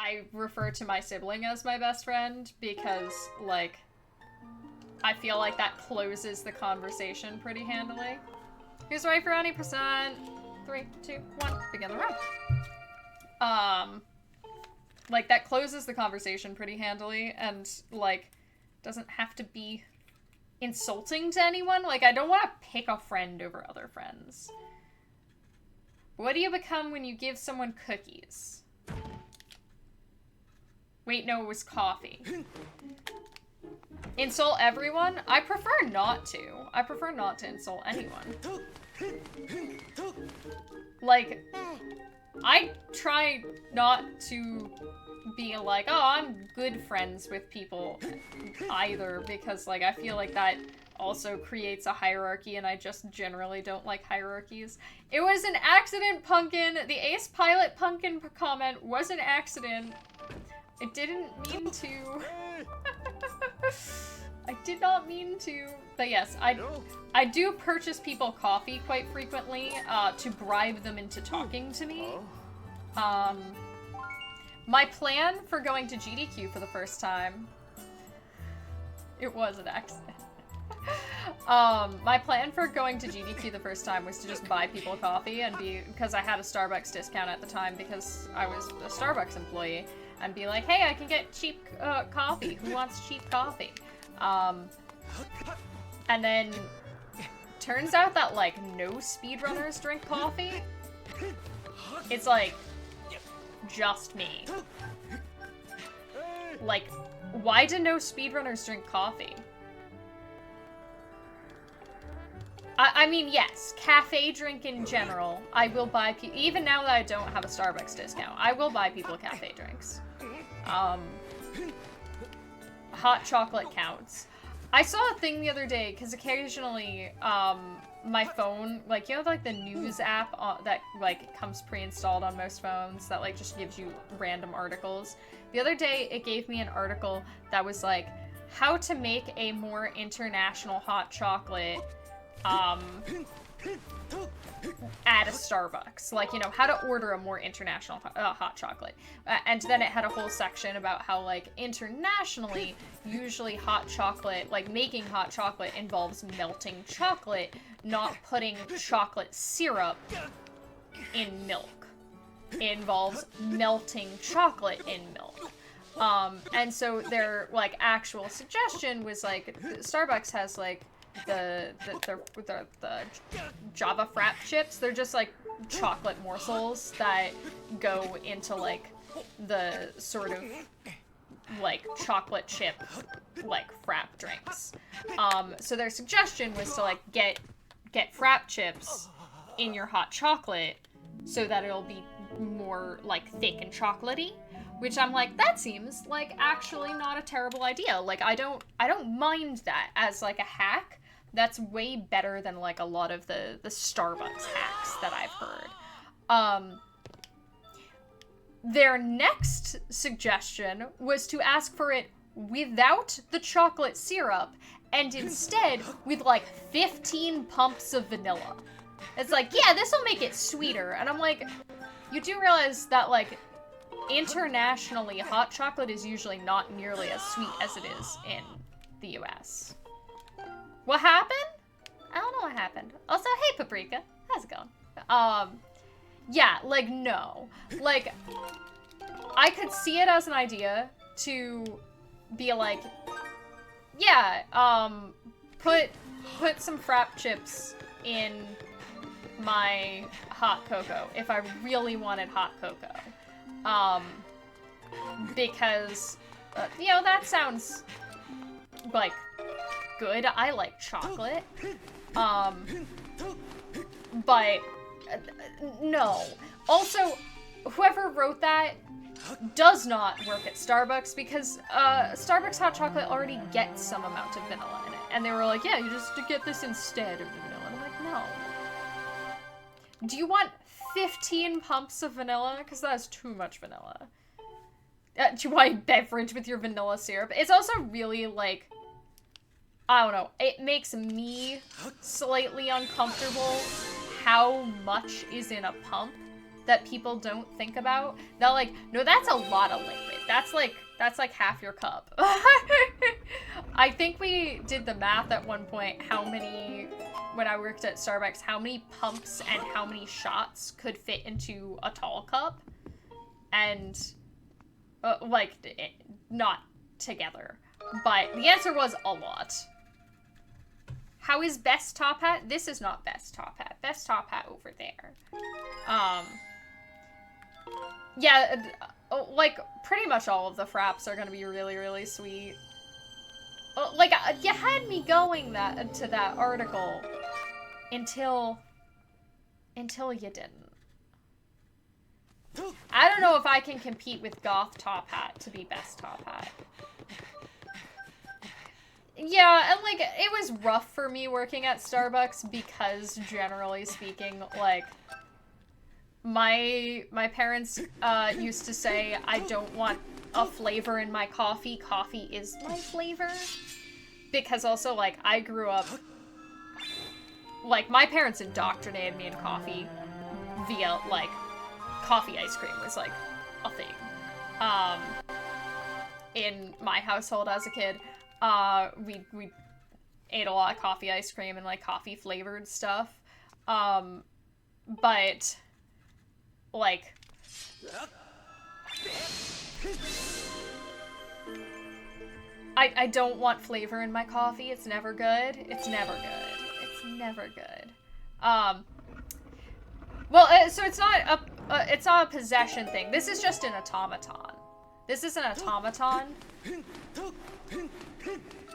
I refer to my sibling as my best friend because, like, I feel like that closes the conversation pretty handily. Who's ready for any percent? 3, 2, 1, begin the round. Like, that closes the conversation pretty handily, and, like, doesn't have to be insulting to anyone. Like, I don't want to pick a friend over other friends. What do you become when you give someone cookies? Wait, no, it was coffee. Insult everyone? I prefer not to. I prefer not to insult anyone. Like, I try not to be like, oh, I'm good friends with people either, because, like, I feel like that also creates a hierarchy, and I just generally don't like hierarchies. It was an accident, Pumpkin. The Ace Pilot Pumpkin comment was an accident. I didn't mean to. I did not mean to. But yes, I do purchase people coffee quite frequently to bribe them into talking to me. My plan for going to GDQ for the first time, it was an accident. My plan for going to GDQ the first time was to just buy people coffee and because I had a Starbucks discount at the time because I was a Starbucks employee, and be like, hey, I can get cheap coffee. Who wants cheap coffee? And then turns out that, like, no speedrunners drink coffee. It's like just me. Like, why do no speedrunners drink coffee? I mean, yes, cafe drink in general. I will buy even now that I don't have a Starbucks discount, I will buy people cafe drinks. Hot chocolate counts. I saw a thing the other day, because occasionally, my phone, like, you know, like, the news app that, like, comes pre-installed on most phones that, like, just gives you random articles. The other day, it gave me an article that was, like, how to make a more international hot chocolate, at a Starbucks. Like, you know, how to order a more international hot chocolate. And then it had a whole section about how, like, internationally, usually hot chocolate, like, making hot chocolate involves melting chocolate, not putting chocolate syrup in milk. It involves melting chocolate in milk. And so their, like, actual suggestion was, like, Starbucks has, like, the Java Frap chips. They're just, like, chocolate morsels that go into, like, the sort of, like, chocolate chip, like, Frap drinks. So their suggestion was to, like, get Frap chips in your hot chocolate so that it'll be more, like, thick and chocolatey. Which I'm like, that seems like actually not a terrible idea. Like, I don't mind that as, like, a hack. That's way better than, like, a lot of the Starbucks hacks that I've heard. Their next suggestion was to ask for it without the chocolate syrup and instead with, like, 15 pumps of vanilla. It's like, yeah, this will make it sweeter. And I'm like, you do realize that, like, internationally, hot chocolate is usually not nearly as sweet as it is in the US. What happened? I don't know what happened. Also, hey, Paprika. How's it going? Yeah, like, no. Like, I could see it as an idea to be like, yeah, put some Frap chips in my hot cocoa if I really wanted hot cocoa. Because, you know, that sounds, like, good. I like chocolate. But, no. Also, whoever wrote that does not work at Starbucks because, Starbucks hot chocolate already gets some amount of vanilla in it. And they were like, yeah, you just get this instead of the vanilla. And I'm like, no. Do you want 15 pumps of vanilla? Because that's too much vanilla. Do you want a beverage with your vanilla syrup? It's also really, like, I don't know. It makes me slightly uncomfortable how much is in a pump. that people don't think about. They're like, no, that's a lot of liquid. That's like half your cup. I think we did the math at one point, when I worked at Starbucks, how many pumps and how many shots could fit into a tall cup. And, not together. But the answer was a lot. How is best top hat? This is not best top hat. Best top hat over there. Yeah, like, pretty much all of the fraps are gonna be really, really sweet. Like, you had me going to that article until you didn't. I don't know if I can compete with Goth Top Hat to be best top hat. Yeah, and like, it was rough for me working at Starbucks because, generally speaking, like, my parents used to say, I don't want a flavor in my coffee. Coffee is my flavor. Because also, like, I grew up, like, my parents indoctrinated me in coffee via, like, coffee ice cream was, like, a thing. In my household as a kid, we ate a lot of coffee ice cream and, like, coffee flavored stuff. But, like, I don't want flavor in my coffee. It's never good. It's never good. It's never good. Well, so it's not a possession thing. This is just an automaton. This is an automaton.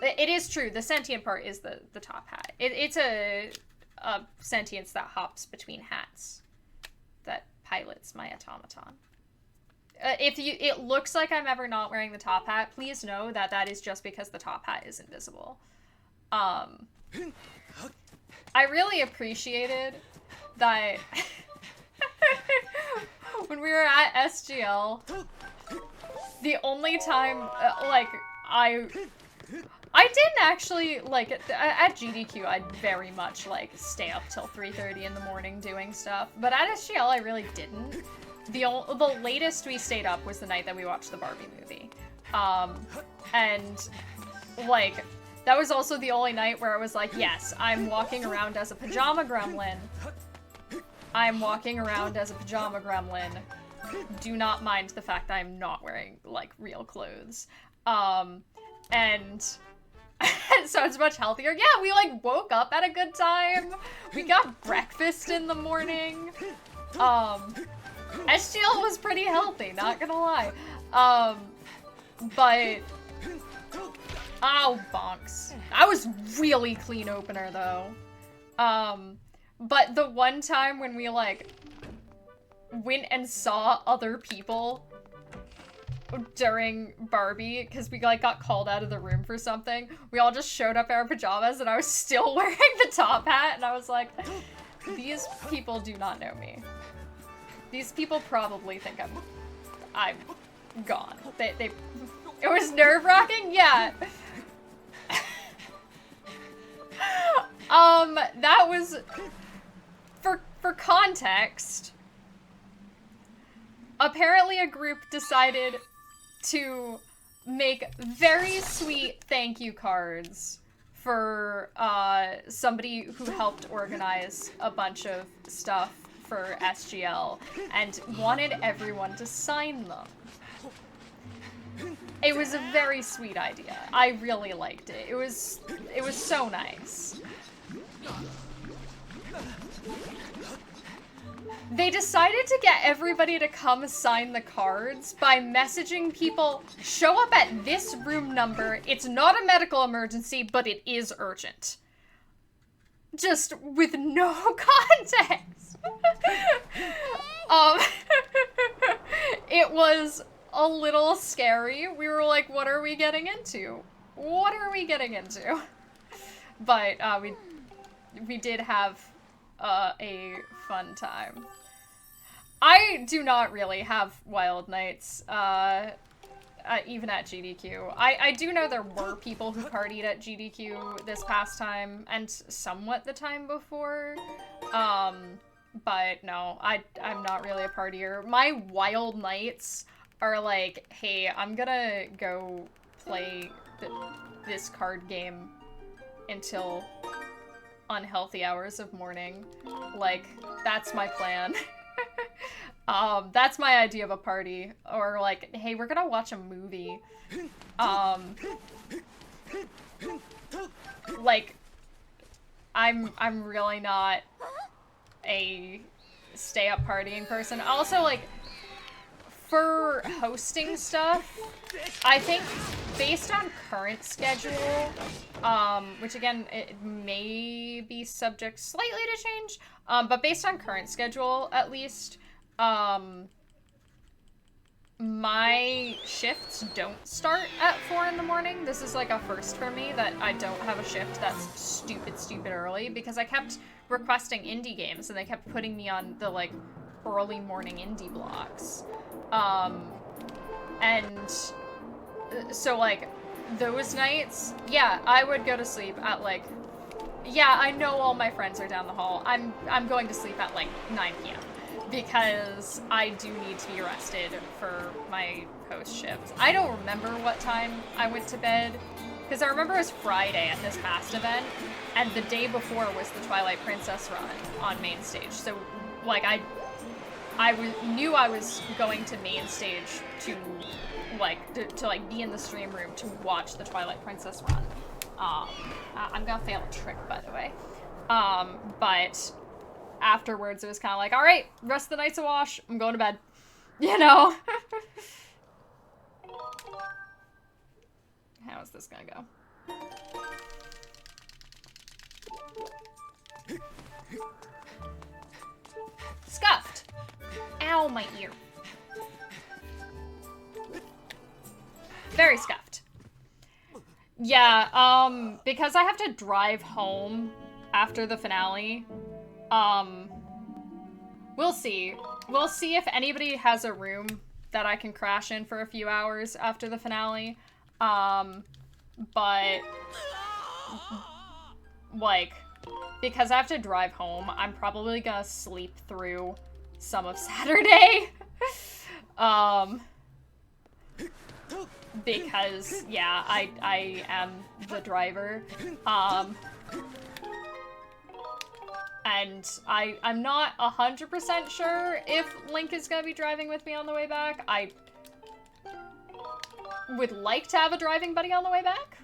It is true. The sentient part is the top hat. It's a sentience that hops between hats that pilots my automaton. It looks like I'm ever not wearing the top hat, please know that that is just because the top hat is invisible. I really appreciated that when we were at SGL, the only time, I didn't actually, like, at GDQ, I'd very much, like, stay up till 3:30 in the morning doing stuff, but at SGL, I really didn't. The latest we stayed up was the night that we watched the Barbie movie. And, like, that was also the only night where I was like, yes, I'm walking around as a pajama gremlin. I'm walking around as a pajama gremlin. Do not mind the fact that I'm not wearing, like, real clothes. And so it's much healthier. Yeah, we, like, woke up at a good time. We got breakfast in the morning. SGL was pretty healthy, not gonna lie. But... oh, bonks. I was really clean opener, though. But the one time when we, like, went and saw other people during Barbie, because we, like, got called out of the room for something, we all just showed up in our pajamas, and I was still wearing the top hat, and I was like, these people do not know me. These people probably think I'm gone. It was nerve-wracking? Yeah. That was, for context, apparently a group decided to make very sweet thank you cards for, somebody who helped organize a bunch of stuff for SGL and wanted everyone to sign them. It was a very sweet idea. I really liked it. It was so nice. They decided to get everybody to come sign the cards by messaging people, show up at this room number, it's not a medical emergency, but it is urgent. Just with no context. It was a little scary. We were like, what are we getting into? What are we getting into? But we did have a fun time. I do not really have wild nights, even at GDQ. I do know there were people who partied at GDQ this past time, and somewhat the time before. But no, I'm not really a partier. My wild nights are like, hey, I'm gonna go play this card game until unhealthy hours of morning. Like, that's my plan. That's my idea of a party. Or like, hey, we're gonna watch a movie. Like, I'm really not a stay-up partying person. Also, like, for hosting stuff, I think based on current schedule, which again, it may be subject slightly to change, but based on current schedule, at least, my shifts don't start at 4 in the morning. This is like a first for me that I don't have a shift that's stupid early, because I kept requesting indie games and they kept putting me on the like early morning indie blocks. And so like those nights, yeah, I would go to sleep at like, yeah, I know all my friends are down the hall. I'm going to sleep at like 9 p.m. because I do need to be rested for my post shift. I don't remember what time I went to bed, because I remember it was Friday at this past event, and the day before was the Twilight Princess run on main stage. So like I knew I was going to main stage to like be in the stream room to watch the Twilight Princess run. I'm gonna fail a trick, by the way. But afterwards it was kind of like, all right, rest of the night's a wash. I'm going to bed. You know? How is this gonna go? Scuffed. Ow, my ear. Very scuffed. Yeah, because I have to drive home after the finale, we'll see. We'll see if anybody has a room that I can crash in for a few hours after the finale. But, like, because I have to drive home, I'm probably gonna sleep through some of Saturday. Because, yeah, I am the driver. And I'm not 100% sure if Link is gonna be driving with me on the way back. I would like to have a driving buddy on the way back.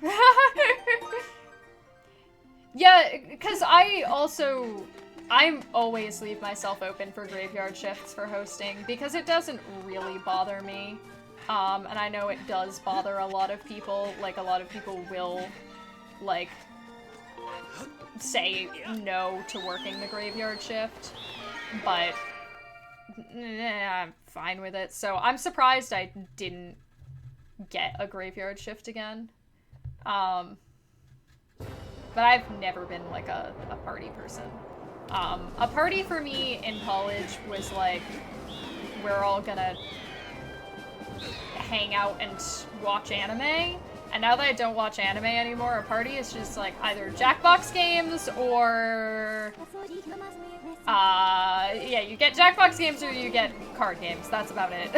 Yeah, because I always leave myself open for graveyard shifts for hosting, because it doesn't really bother me. And I know it does bother a lot of people. Like, a lot of people will, like, say no to working the graveyard shift. But, I'm fine with it. So I'm surprised I didn't get a graveyard shift again. But I've never been, like, a party person. A party for me in college was, like, we're all gonna hang out and watch anime. And now that I don't watch anime anymore, a party is just, like, either Jackbox games or... yeah, you get Jackbox games or you get card games. That's about it.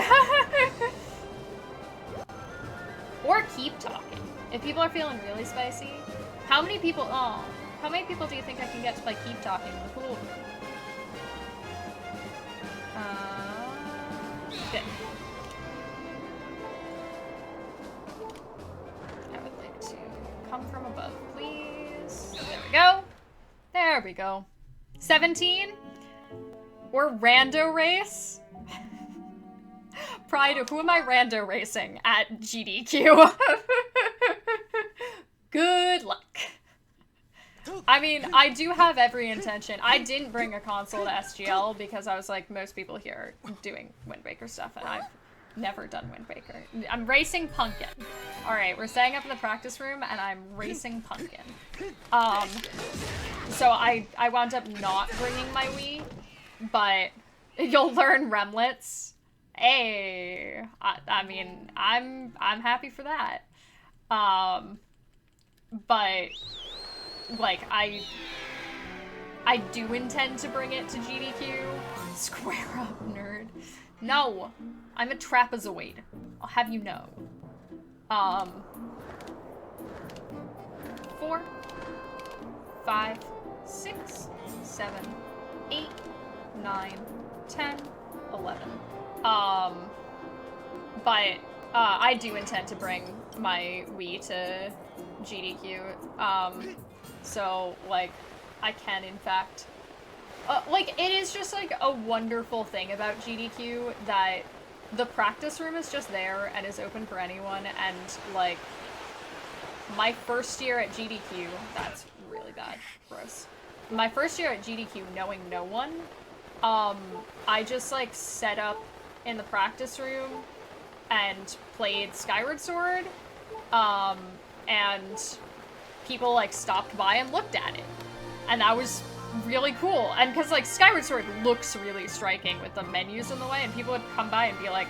Or keep talking. If people are feeling really spicy. How many people do you think I can get to play keep talking in the pool? Good. I would like to come from above, please. There we go. There we go. 17? Or rando race? Pride, who am I rando racing at GDQ? Good luck. I mean, I do have every intention. I didn't bring a console to SGL because I was like, most people here are doing Wind Waker stuff, and I've never done Wind Waker. I'm racing Pumpkin. Alright, we're staying up in the practice room, and I'm racing Pumpkin. So I wound up not bringing my Wii, but you'll learn Remlets. Hey, I mean, I'm happy for that. But, like, I do intend to bring it to GDQ. Square up, nerd. No, I'm a trapezoid. I'll have you know. 4, 5, 6, 7, 8, 9, 10, 11. But I do intend to bring my Wii to GDQ. So like I can in fact like it is just like a wonderful thing about GDQ that the practice room is just there and is open for anyone, and like my first year at GDQ, that's really bad, gross. My first year at GDQ knowing no one, I just like set up in the practice room and played Skyward Sword, and people like stopped by and looked at it, and that was really cool. And because like Skyward Sword looks really striking with the menus in the way, and people would come by and be like,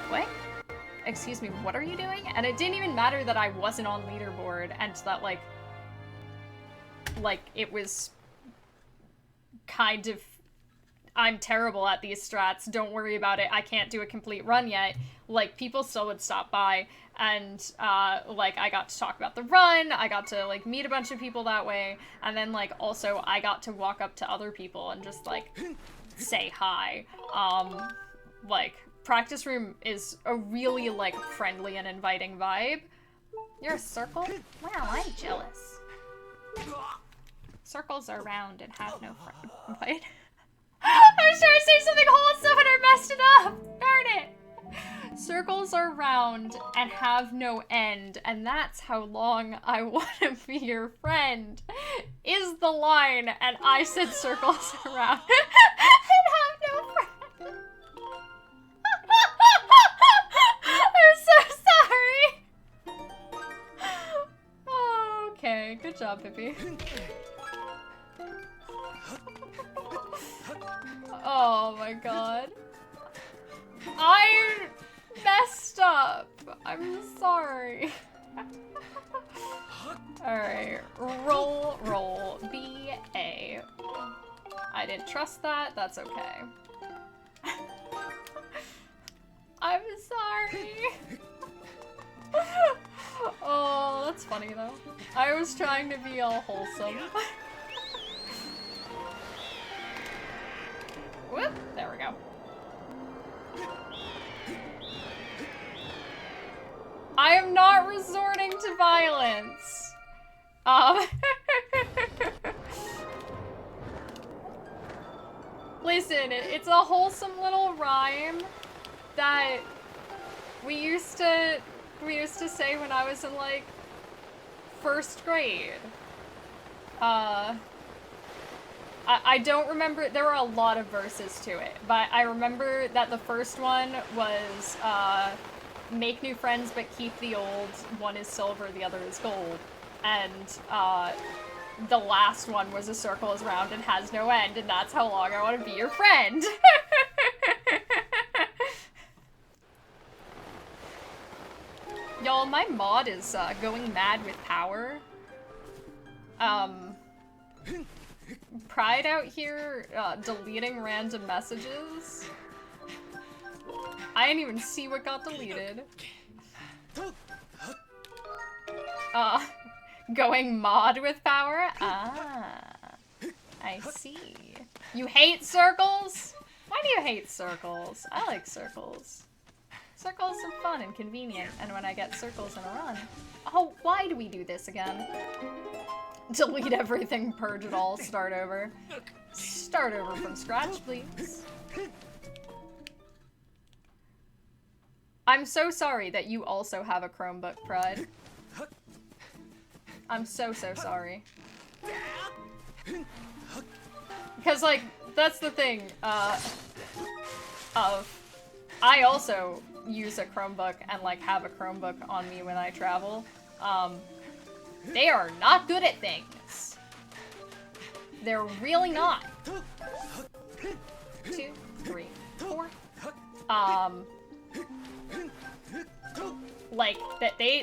what? Excuse me, what are you doing? And it didn't even matter that I wasn't on leaderboard and that like it was kind of, I'm terrible at these strats, don't worry about it, I can't do a complete run yet. Like, people still would stop by, and, like, I got to talk about the run, I got to, like, meet a bunch of people that way, and then, like, also I got to walk up to other people and just, like, say hi. Like, practice room is a really, like, friendly and inviting vibe. You're a circle? Wow, I'm jealous. Circles are round and have no friend. What? I was trying to say something wholesome and I messed it up! Darn it! Circles are round and have no end, and that's how long I want to be your friend, is the line, and I said circles are round and have no friend. I'm so sorry! Oh, okay, good job, Pippi. Oh my god. I messed up. I'm sorry. Alright. Roll. B-A. I didn't trust that. That's okay. I'm sorry. Oh, that's funny though. I was trying to be all wholesome. Whoop, there we go. I am not resorting to violence. Listen, it's a wholesome little rhyme that we used to say when I was in like first grade. I don't remember, there were a lot of verses to it, but I remember that the first one was, make new friends but keep the old, one is silver, the other is gold, and, the last one was a circle is round and has no end, and that's how long I want to be your friend. Y'all, my mod is, going mad with power. Pride out here, deleting random messages. I didn't even see what got deleted. Going mod with power? Ah, I see. You hate circles? Why do you hate circles? I like circles. Circles are fun and convenient, and when I get circles in a run. Oh, why do we do this again? Delete everything, purge it all, start over. Start over from scratch, please. I'm so sorry that you also have a Chromebook, Pride. I'm so sorry. Because, like, that's the thing, I also use a Chromebook and, like, have a Chromebook on me when I travel. They are not good at things. They're really not. 2, 3, 4. Like,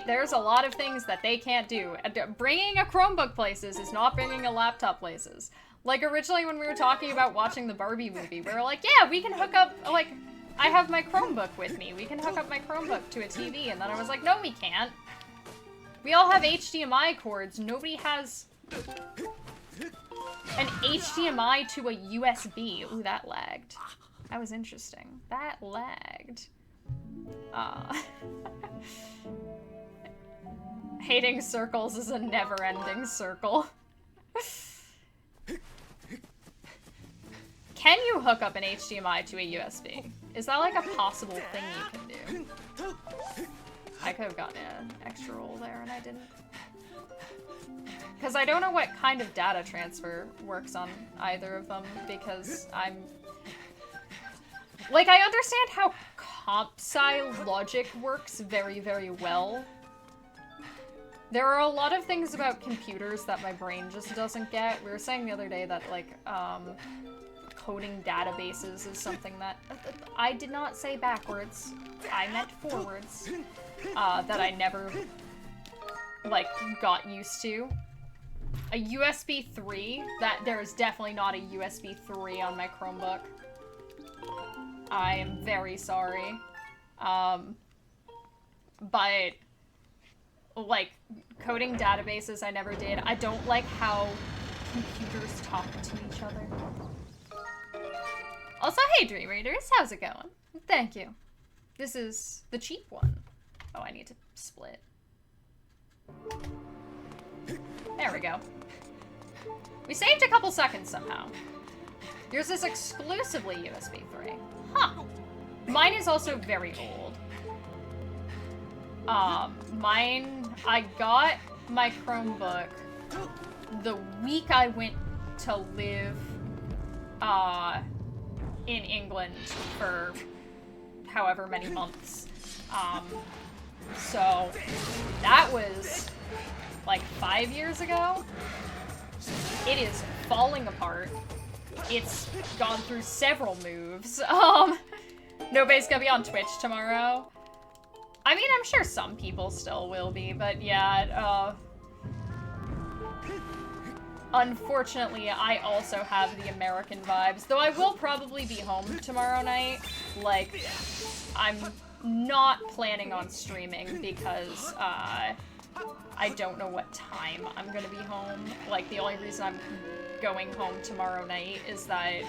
there's a lot of things that they can't do. Bringing a Chromebook places is not bringing a laptop places. Like, originally when we were talking about watching the Barbie movie, we were like, yeah, we can hook up, like, I have my Chromebook with me. We can hook up my Chromebook to a TV. And then I was like, no, we can't. We all have HDMI cords. Nobody has an HDMI to a USB. Ooh, that lagged. That was interesting. That lagged. Hating circles is a never-ending circle. Can you hook up an HDMI to a USB? Is that like a possible thing you can do? I could have gotten an extra roll there and I didn't. Because I don't know what kind of data transfer works on either of them, because I'm... Like, I understand how comp sci logic works very, very well. There are a lot of things about computers that my brain just doesn't get. We were saying the other day that, like, coding databases is something that... I did not say backwards. I meant forwards. That I never, like, got used to. A USB 3? There is definitely not a USB 3 on my Chromebook. I am very sorry. But, like, coding databases I never did. I don't like how computers talk to each other. Also, hey Dream Readers, how's it going? Thank you. This is the cheap one. Oh, I need to split. There we go. We saved a couple seconds somehow. Yours is exclusively USB 3. Huh. Mine is also very old. I got my Chromebook the week I went to live, in England for however many months. So that was like 5 years ago. It is falling apart. It's gone through several moves. Nobody's gonna be on Twitch tomorrow. I mean, I'm sure some people still will be, but yeah, unfortunately, I also have the American vibes, though I will probably be home tomorrow night. Like, I'm not planning on streaming because, I don't know what time I'm gonna be home. Like, the only reason I'm going home tomorrow night is that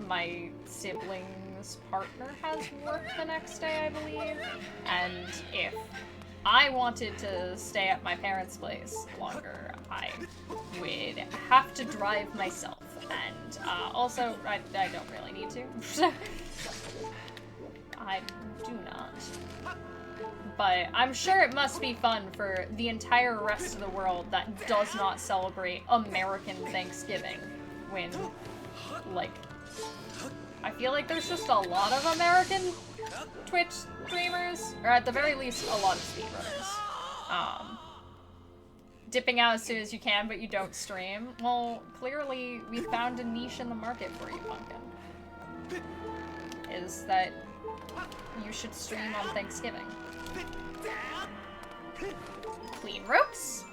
my sibling's partner has work the next day, I believe. And if I wanted to stay at my parents' place longer, I would have to drive myself. And, also, I don't really need to. I do not. But I'm sure it must be fun for the entire rest of the world that does not celebrate American Thanksgiving when, like, I feel like there's just a lot of American Twitch streamers, or at the very least, a lot of speedrunners. Dipping out as soon as you can, but you don't stream. Well, clearly we found a niche in the market for you, Pumpkin. Is that you should stream on Thanksgiving. Clean ropes.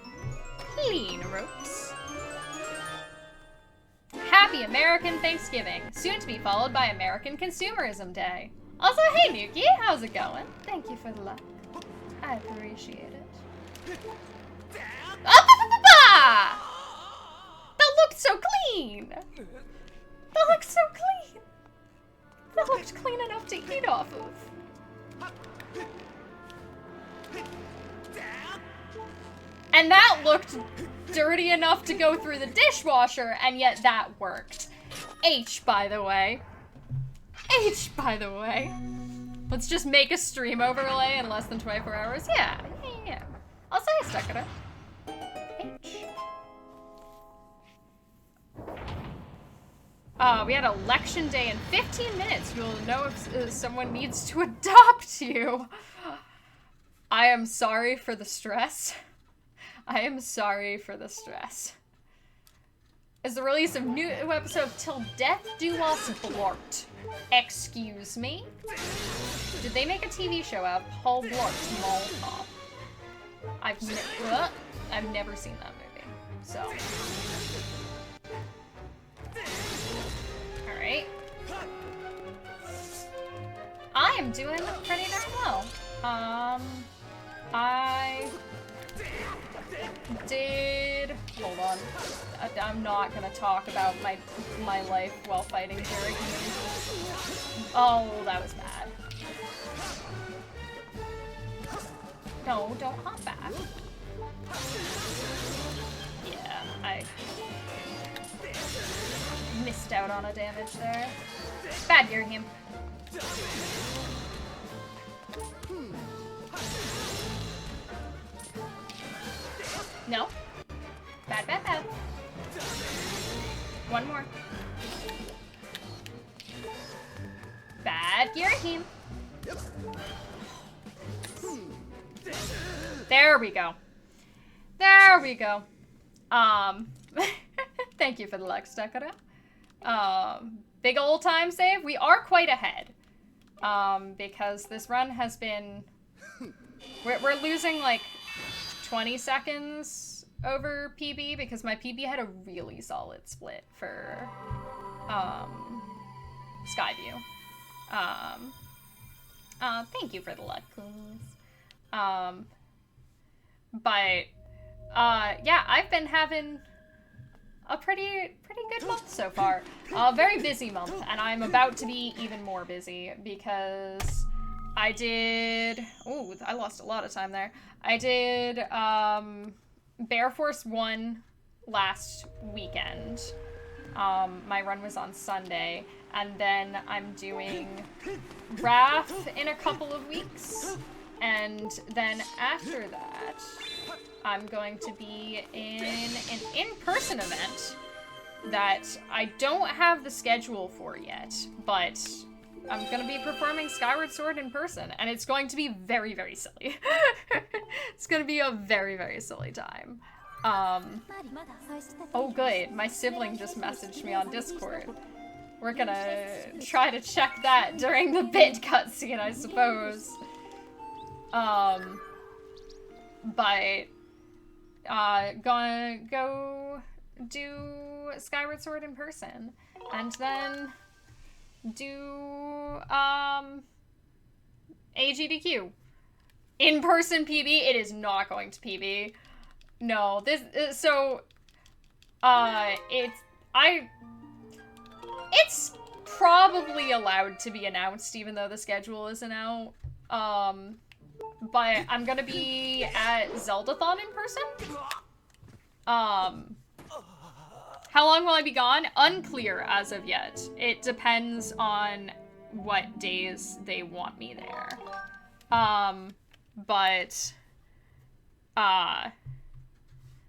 Clean ropes. Happy American Thanksgiving, soon to be followed by American Consumerism Day. Also, hey Nuki, how's it going? Thank you for the luck. I appreciate it. That looked so clean! That looked so clean! That looked clean enough to eat off of. And that looked dirty enough to go through the dishwasher, and yet that worked. H, by the way. H, by the way. Let's just make a stream overlay in less than 24 hours. Yeah. I'll say I stuck it up. H. We had election day in 15 minutes. You'll know if someone needs to adopt you. I am sorry for the stress. I am sorry for the stress. Is the release of new episode of Till Death Do Us Blart. Excuse me? Did they make a TV show out of Paul Blart's Mall Cop? I've never seen that movie, so. Alright. I am doing pretty darn well. I did... Hold on. I'm not gonna talk about my life while fighting Jerry. Oh, that was bad. No, don't hop back. Yeah, I missed out on a damage there. Bad Girahim. No. Bad, bad, bad. One more. Bad Girahim. There we go. There we go. Thank you for the Lux, Dakara. Big old time save. We are quite ahead. Because this run has been... We're losing like 20 seconds over PB because my PB had a really solid split for Skyview. Thank you for the luck, please. But yeah, I've been having a pretty good month so far. A very busy month, and I'm about to be even more busy because I did... Ooh, I lost a lot of time there. I did Bear Force 1 last weekend. My run was on Sunday, and then I'm doing Wrath in a couple of weeks, and then after that, I'm going to be in an in-person event that I don't have the schedule for yet, but I'm going to be performing Skyward Sword in person, and it's going to be very, very silly. It's going to be a very, very silly time. Oh good, my sibling just messaged me on Discord. We're gonna try to check that during the bit cutscene, I suppose. But gonna go do Skyward Sword in person, and then do AGDQ. In-person PB, it is not going to PB. No, it's probably allowed to be announced even though the schedule isn't out. But I'm gonna be at Zeldathon in person. How long will I be gone? Unclear as of yet. It depends on what days they want me there. But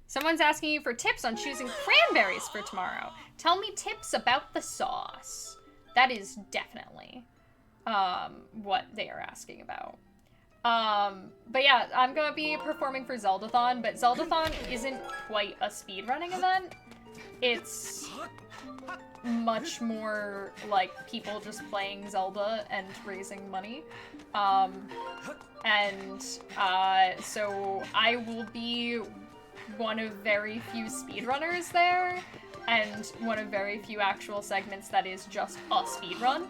someone's asking you for tips on choosing cranberries for tomorrow. Tell me tips about the sauce. That is definitely what they are asking about. But yeah, I'm gonna be performing for Zeldathon, but Zeldathon isn't quite a speedrunning event. It's much more like people just playing Zelda and raising money. So I will be one of very few speedrunners there, and one of very few actual segments that is just a speedrun.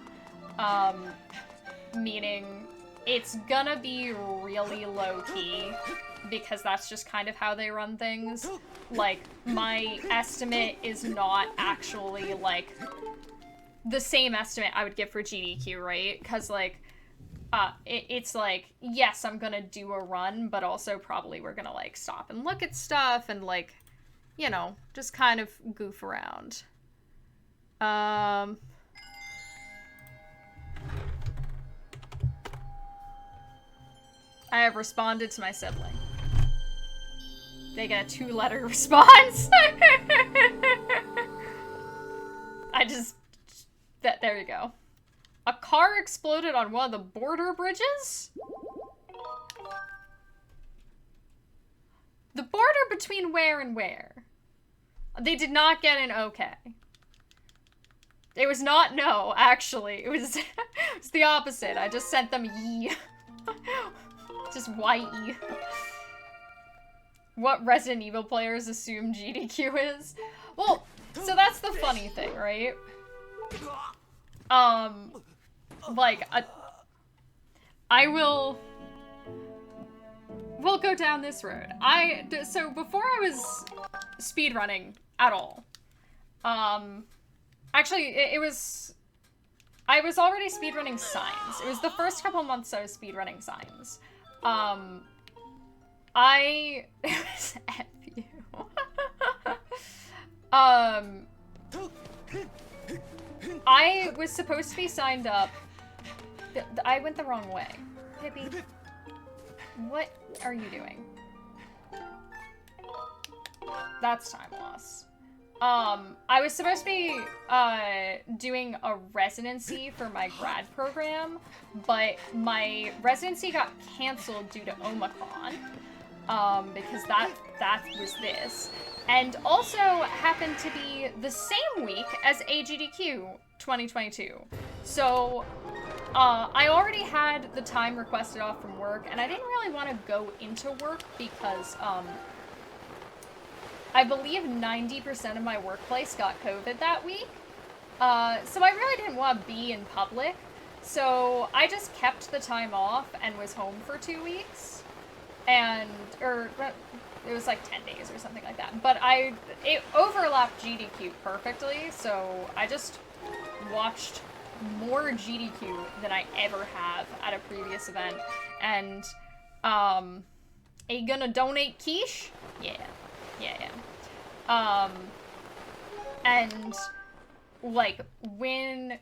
Meaning it's gonna be really low-key, because that's just kind of how they run things. Like, my estimate is not actually, like, the same estimate I would give for GDQ, right? Because, like, it's like, yes, I'm gonna do a run, but also probably we're gonna, like, stop and look at stuff and, like, you know, just kind of goof around. I have responded to my sibling. They get a 2-letter response. There you go. A car exploded on one of the border bridges? The border between where and where? They did not get an okay. It was not no, actually. It was, it was the opposite. I just sent them ye. Just YE. What Resident Evil players assume GDQ is? Well, So that's the funny thing, right? Like, we'll go down this road. So before I was speedrunning at all, actually, I was already speedrunning Signs. It was the first couple months I was speedrunning Signs. It was F you. I was supposed to be signed up. I went the wrong way. Pippi, what are you doing? That's time loss. I was supposed to be doing a residency for my grad program, but my residency got canceled due to Omicron, because that was this. And also happened to be the same week as AGDQ 2022. So, I already had the time requested off from work, and I didn't really want to go into work because, I believe 90% of my workplace got COVID that week. So I really didn't want to be in public. So I just kept the time off and was home for 2 weeks. It was like 10 days or something like that. But it overlapped GDQ perfectly, so I just watched more GDQ than I ever have at a previous event. And, are you gonna donate quiche? Yeah. And, like, when...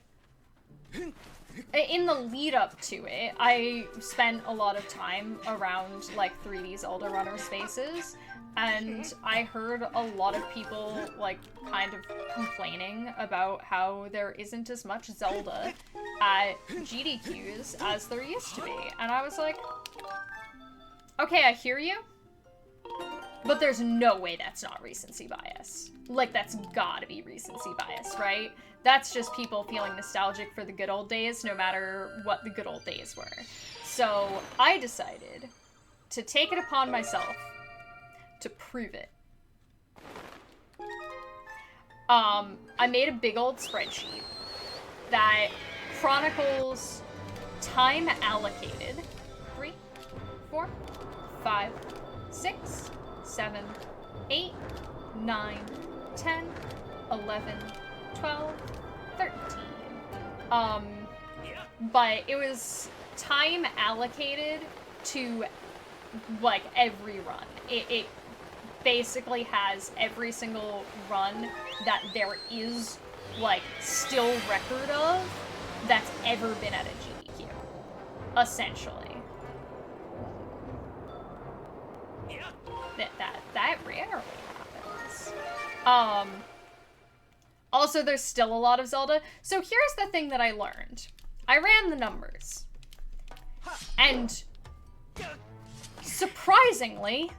In the lead up to it, I spent a lot of time around, like, 3D Zelda runner spaces, and I heard a lot of people, like, kind of complaining about how there isn't as much Zelda at GDQs as there used to be, and I was like, okay, I hear you, but there's no way that's not recency bias. Like, that's gotta be recency bias, right? That's just people feeling nostalgic for the good old days, no matter what the good old days were. So I decided to take it upon myself to prove it. I made a big old spreadsheet that chronicles time allocated. 3, 4, 5, 6, 7, 8, 9, 10, 11, 12, 13. But it was time allocated to, like, every run. It basically has every single run that there is, like, still record of that's ever been at a GDQ. Essentially. That rarely happens. Also, there's still a lot of Zelda. So here's the thing that I learned. I ran the numbers. And surprisingly,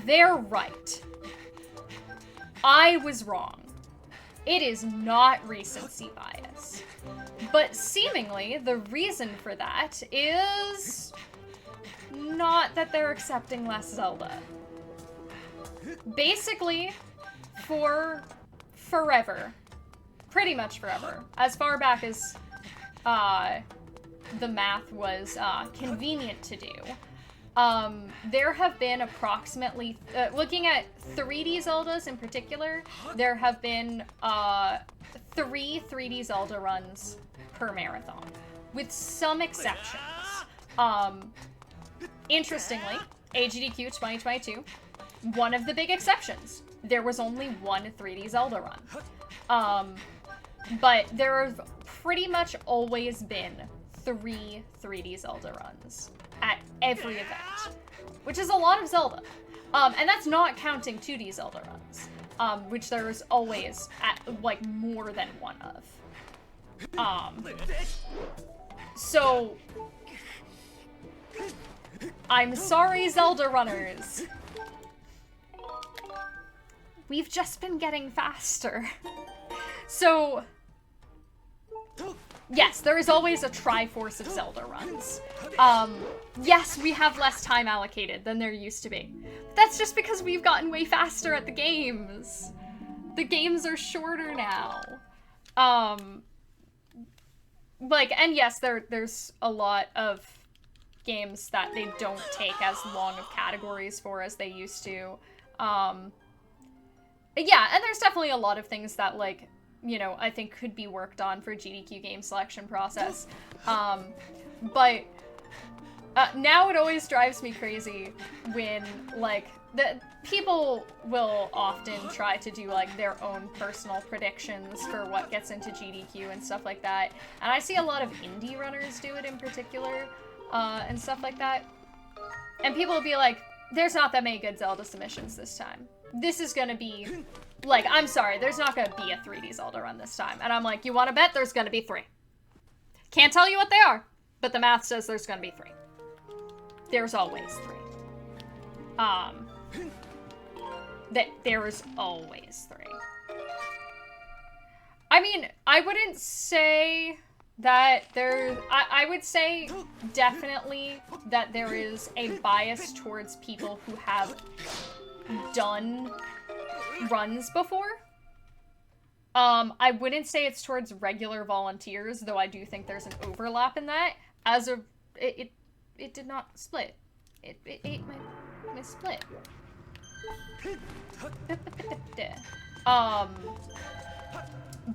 they're right. I was wrong. It is not recency bias. But seemingly, the reason for that is not that they're accepting less Zelda. Basically, for forever, pretty much forever, as far back as the math was convenient to do, there have been approximately, looking at 3D Zeldas in particular, there have been 3 3D Zelda runs per marathon, with some exceptions. Interestingly, AGDQ 2022, one of the big exceptions. There was only one 3D Zelda run. But there have pretty much always been 3 3D Zelda runs at every event, which is a lot of Zelda. And that's not counting 2D Zelda runs, which there's always at, like, more than one of. So, I'm sorry, Zelda runners. We've just been getting faster. So, yes, there is always a Triforce of Zelda runs. Yes, we have less time allocated than there used to be. That's just because we've gotten way faster at the games. The games are shorter now. Like, and yes, there's a lot of games that they don't take as long of categories for as they used to. Yeah, and there's definitely a lot of things that, like, you know, I think could be worked on for GDQ game selection process. But now it always drives me crazy when, like, the people will often try to do, like, their own personal predictions for what gets into GDQ and stuff like that. And I see a lot of indie runners do it in particular, and stuff like that. And people will be like, there's not that many good Zelda submissions this time. This is gonna be, like, I'm sorry, there's not gonna be a 3D Zelda run this time. And I'm like, you wanna bet? There's gonna be 3. Can't tell you what they are, but the math says there's gonna be 3. There's always 3. There is always 3. I mean, I wouldn't say that I would say definitely that there is a bias towards people who have done runs before. I wouldn't say it's towards regular volunteers, though I do think there's an overlap in that. It did not split. It ate my split.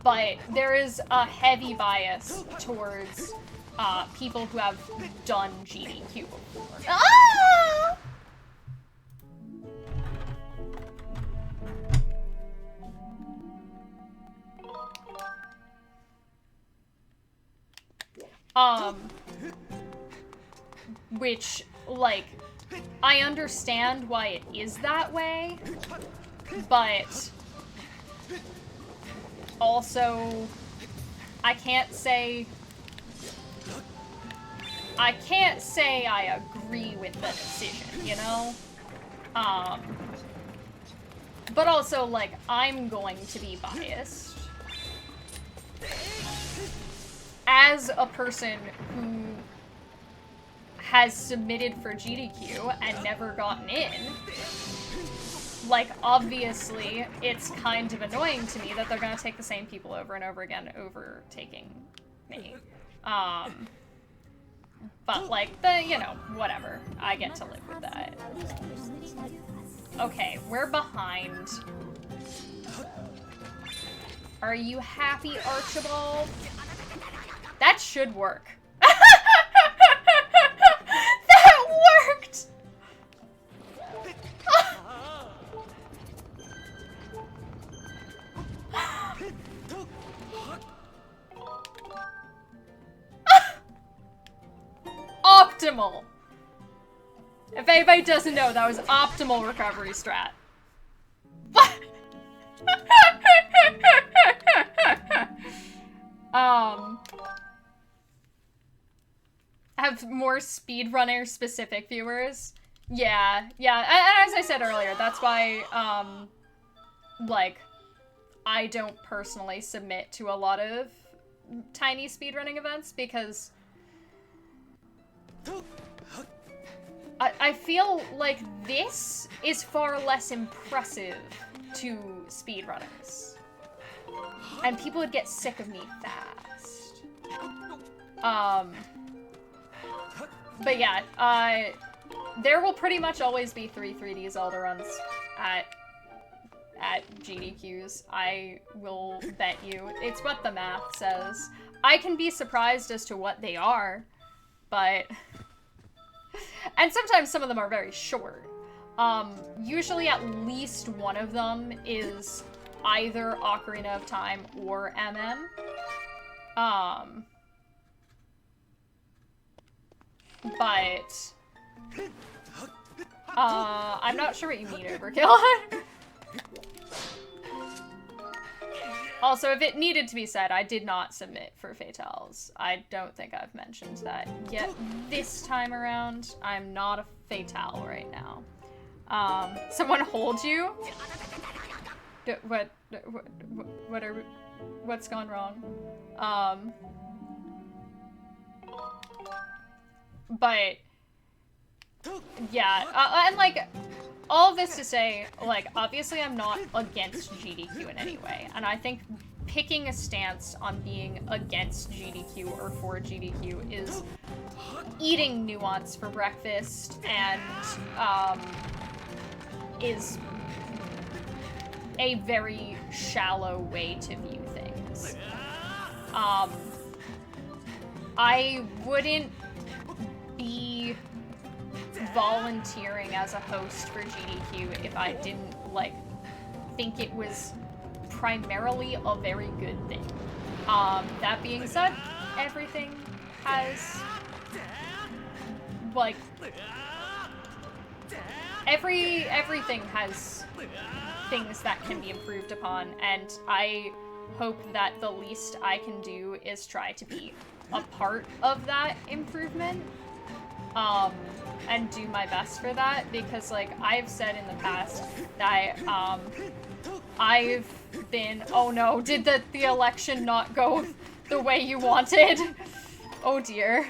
But there is a heavy bias towards people who have done GDQ before. Ah! Which, like, I understand why it is that way, but also, I can't say I agree with the decision, you know? But also, like, I'm going to be biased. As a person who has submitted for GDQ and never gotten in, like, obviously, it's kind of annoying to me that they're gonna take the same people over and over again, overtaking me. But, like, you know, whatever. I get to live with that. Okay, we're behind. Are you happy, Archibald? That should work. That worked! Optimal! If anybody doesn't know, that was optimal recovery strat. Have more speedrunner specific viewers. Yeah. As I said earlier, that's why, like, I don't personally submit to a lot of tiny speedrunning events, because I feel like this is far less impressive to speedrunners. And people would get sick of me fast. But yeah, there will pretty much always be 3 3D Zelda runs at GDQs. I will bet you. It's what the math says. I can be surprised as to what they are, but... And sometimes some of them are very short. Usually at least one of them is either Ocarina of Time or MM. But I'm not sure what you mean, Overkill. Also, if it needed to be said, I did not submit for Fatales. I don't think I've mentioned that yet this time around. I'm not a Fatale right now. Someone hold you? What's gone wrong? But yeah, and like, all of this to say, like, obviously I'm not against GDQ in any way, and I think picking a stance on being against GDQ or for GDQ is eating nuance for breakfast and is a very shallow way to view things. I wouldn't be volunteering as a host for GDQ if I didn't, like, think it was primarily a very good thing. That being said, everything has, like, everything has things that can be improved upon, and I hope that the least I can do is try to be a part of that improvement, and do my best for that, because, like, I've said in the past that, I've been, oh no, did the election not go the way you wanted? Oh dear.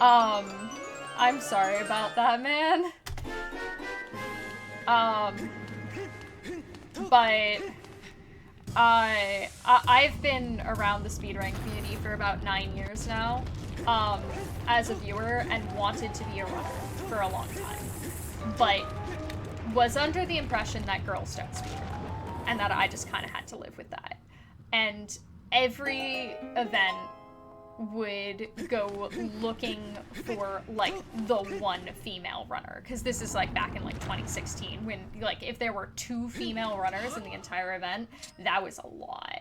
I'm sorry about that, man. But I've been around the speedrunning community for about 9 years now, as a viewer, and wanted to be a runner for a long time, but was under the impression that girls don't speedrun, and that I just kind of had to live with that. And every event would go looking for, like, the one female runner, because this is, like, back in, like, 2016, when, like, if there were 2 female runners in the entire event, that was a lot.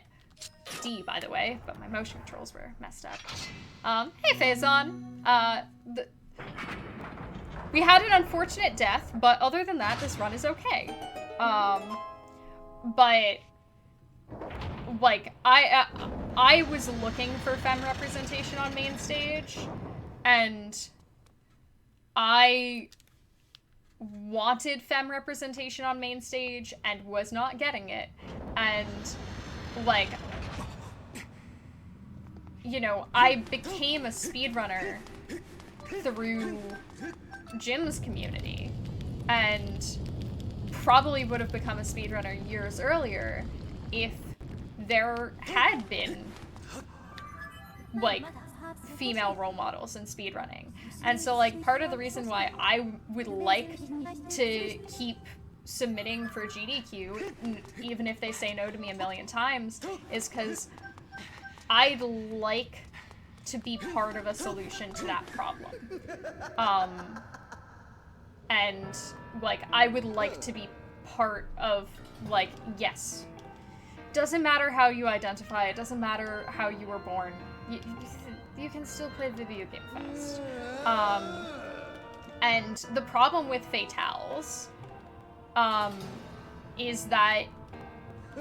D, by the way, but my motion controls were messed up. Hey, Faison. We had an unfortunate death, but other than that, this run is okay. But, like, I was looking for femme representation on main stage, and I wanted femme representation on main stage and was not getting it. And, like, you know, I became a speedrunner through Jim's community, and probably would have become a speedrunner years earlier if there had been, like, female role models in speedrunning. And so, like, part of the reason why I would like to keep submitting for GDQ, even if they say no to me a million times, is because I'd like to be part of a solution to that problem. And, like, I would like to be part of, like, yes, doesn't matter how you identify, it doesn't matter how you were born, you can still play Video Game Fest. And the problem with Fatales, is that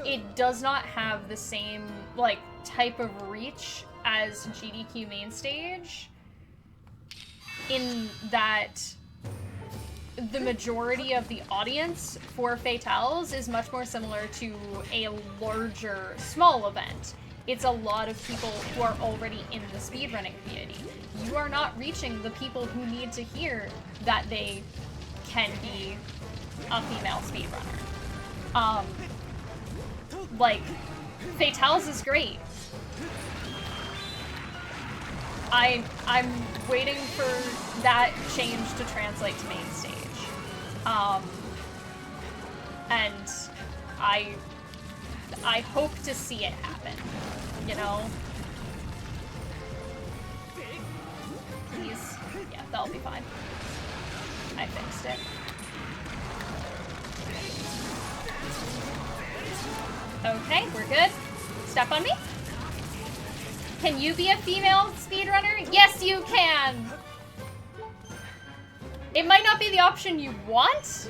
it does not have the same, like, type of reach as GDQ main stage, in that the majority of the audience for Fatales is much more similar to a larger, small event. It's a lot of people who are already in the speedrunning community. You are not reaching the people who need to hear that they can be a female speedrunner. Like, Fatales is great. I'm waiting for that change to translate to main stage. And I hope to see it happen, you know? Please. Yeah, that'll be fine. I fixed it. Okay, we're good. Step on me. Can you be a female speedrunner? Yes, you can! It might not be the option you want,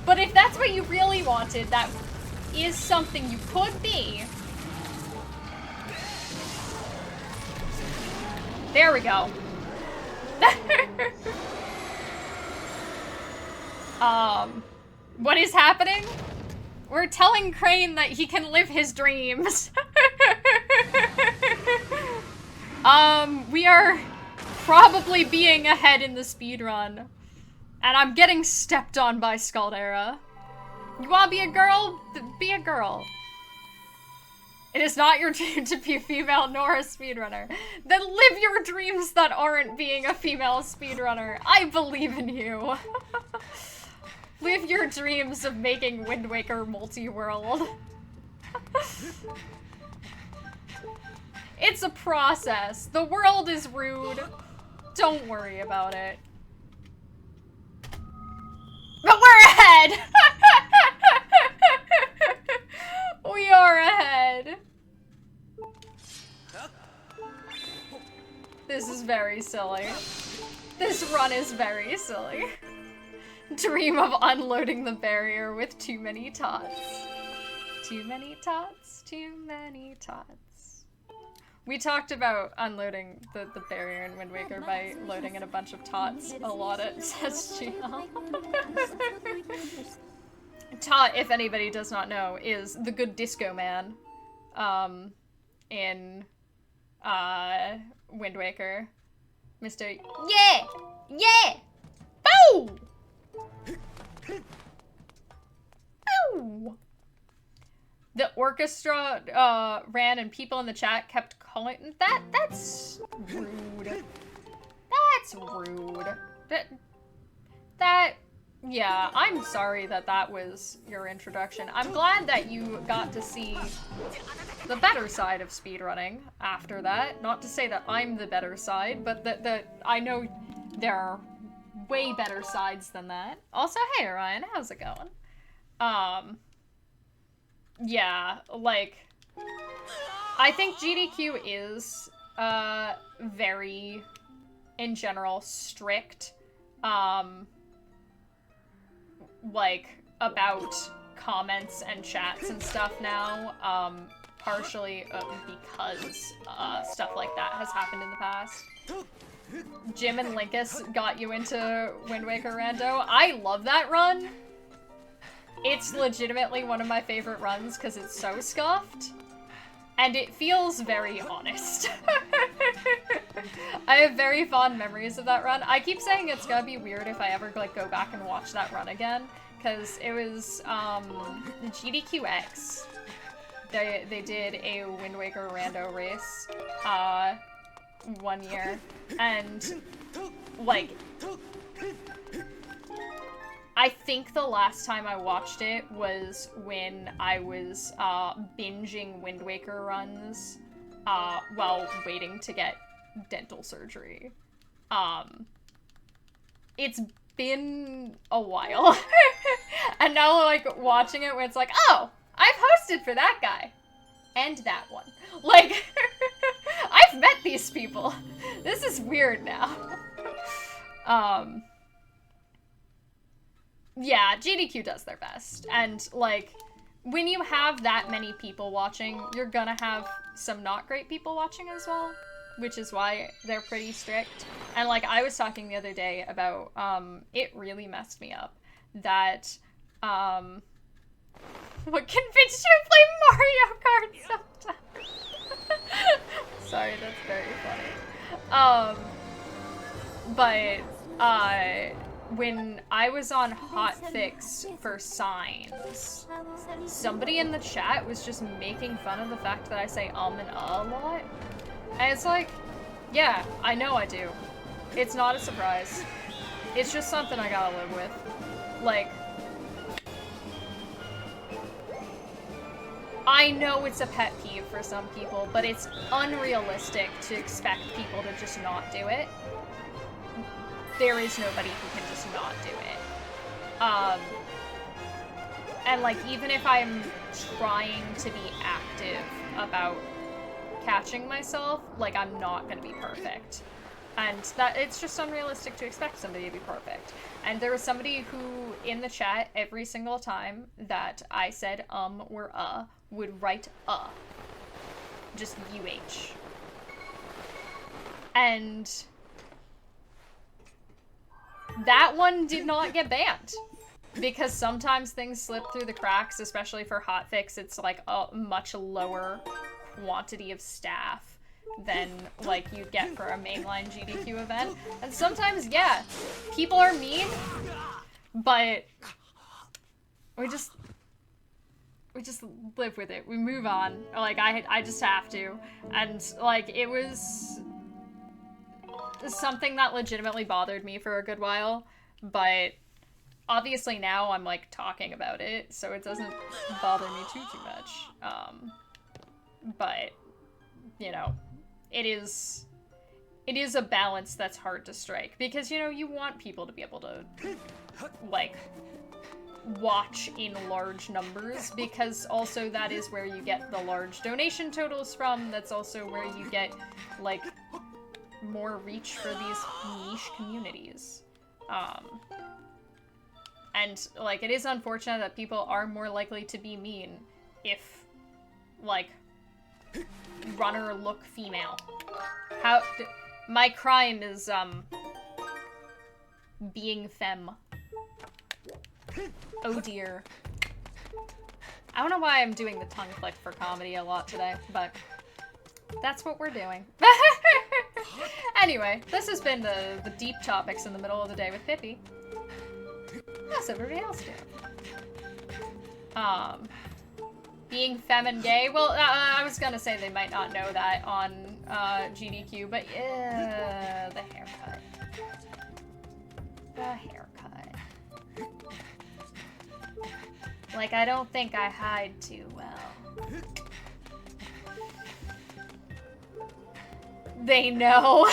but if that's what you really wanted, that is something you could be. There we go. What is happening? We're telling Crane that he can live his dreams. We are probably being ahead in the speedrun. And I'm getting stepped on by Scaldera. You wanna be a girl? Be a girl. It is not your dream to be a female nor a speedrunner. Then live your dreams that aren't being a female speedrunner. I believe in you. Live your dreams of making Wind Waker multi-world. It's a process. The world is rude. Don't worry about it. But we're ahead! We are ahead. This is very silly. This run is very silly. Dream of unloading the barrier with too many tots. Too many tots, too many tots. We talked about unloading the barrier in Wind Waker by loading in a bunch of tots a lot at SGL. Tot, if anybody does not know, is the good disco man in Wind Waker. Mr. Yeah! Yeah! Boo! Boo! The orchestra ran and people in the chat kept calling that's rude. That's rude. That yeah, I'm sorry that was your introduction. I'm glad that you got to see the better side of speedrunning after that. Not to say that I'm the better side, but that I know there are way better sides than that. Also, hey Ryan, how's it going? Yeah, like, I think GDQ is, very, in general, strict, like, about comments and chats and stuff now, partially because, stuff like that has happened in the past. Jim and Linkus got you into Wind Waker Rando. I love that run. It's legitimately one of my favorite runs because it's so scuffed. And it feels very honest. I have very fond memories of that run. I keep saying it's gonna be weird if I ever like go back and watch that run again. Because it was the GDQX. They did a Wind Waker Rando race one year. And like I think the last time I watched it was when I was binging Wind Waker runs while waiting to get dental surgery. It's been a while. And now like watching it where it's like, oh, I've hosted for that guy. And that one. Like, I've met these people. This is weird now. Yeah, GDQ does their best. And, like, when you have that many people watching, you're gonna have some not great people watching as well, which is why they're pretty strict. And, like, I was talking the other day about, it really messed me up that, what convinced you to play Mario Kart sometimes? Sorry, that's very funny. When I was on Hotfix for signs, somebody in the chat was just making fun of the fact that I say and a lot. And it's like, yeah, I know I do. It's not a surprise. It's just something I gotta live with. Like, I know it's a pet peeve for some people, but it's unrealistic to expect people to just not do it. There is nobody who can just not do it. And like, even if I'm trying to be active about catching myself, like, I'm not gonna be perfect. And that it's just unrealistic to expect somebody to be perfect. And there was somebody who, in the chat, every single time that I said or would write just UH. And that one did not get banned. Because sometimes things slip through the cracks, especially for hotfix. It's like a much lower quantity of staff than, like, you'd get for a mainline GDQ event. And sometimes, yeah, people are mean, but we just live with it. We move on. Like, I just have to. And, like, it was something that legitimately bothered me for a good while, but obviously now I'm, like, talking about it, so it doesn't bother me too much. But, you know, it is a balance that's hard to strike, because, you know, you want people to be able to, like, watch in large numbers, because also that is where you get the large donation totals from. That's also where you get, like, more reach for these niche communities. And, like, it is unfortunate that people are more likely to be mean if, like, runner look female. My crime is, being femme. Oh dear. I don't know why I'm doing the tongue flick for comedy a lot today, but that's what we're doing. Anyway, this has been the deep topics in the middle of the day with Pippi. How's everybody else doing? Being femme and gay? Well, I was gonna say they might not know that on GDQ, but yeah, the haircut. The haircut. Like, I don't think I hide too well. They know.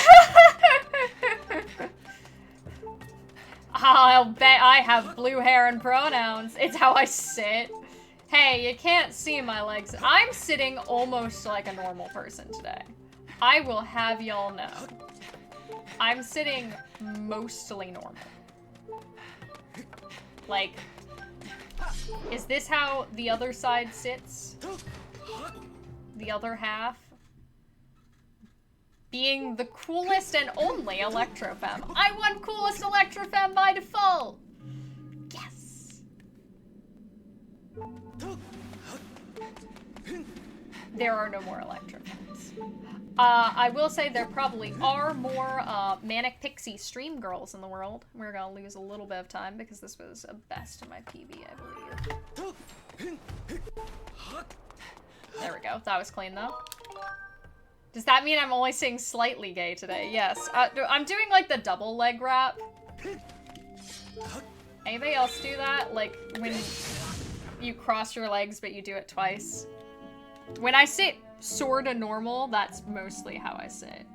I'll bet I have blue hair and pronouns. It's how I sit. Hey, you can't see my legs. I'm sitting almost like a normal person today. I will have y'all know. I'm sitting mostly normal. Like, is this how the other side sits? The other half? Being the coolest and only Electrofemme. I won coolest Electrofemme by default! Yes! There are no more Electrofemmes. I will say there probably are more Manic Pixie stream girls in the world. We're gonna lose a little bit of time because this was a best of my PB, I believe. There we go. That was clean, though. Does that mean I'm only saying slightly gay today? Yes. I'm doing, like, the double leg wrap. Anybody else do that? Like, when you cross your legs, but you do it twice? When I sit sorta normal, that's mostly how I sit.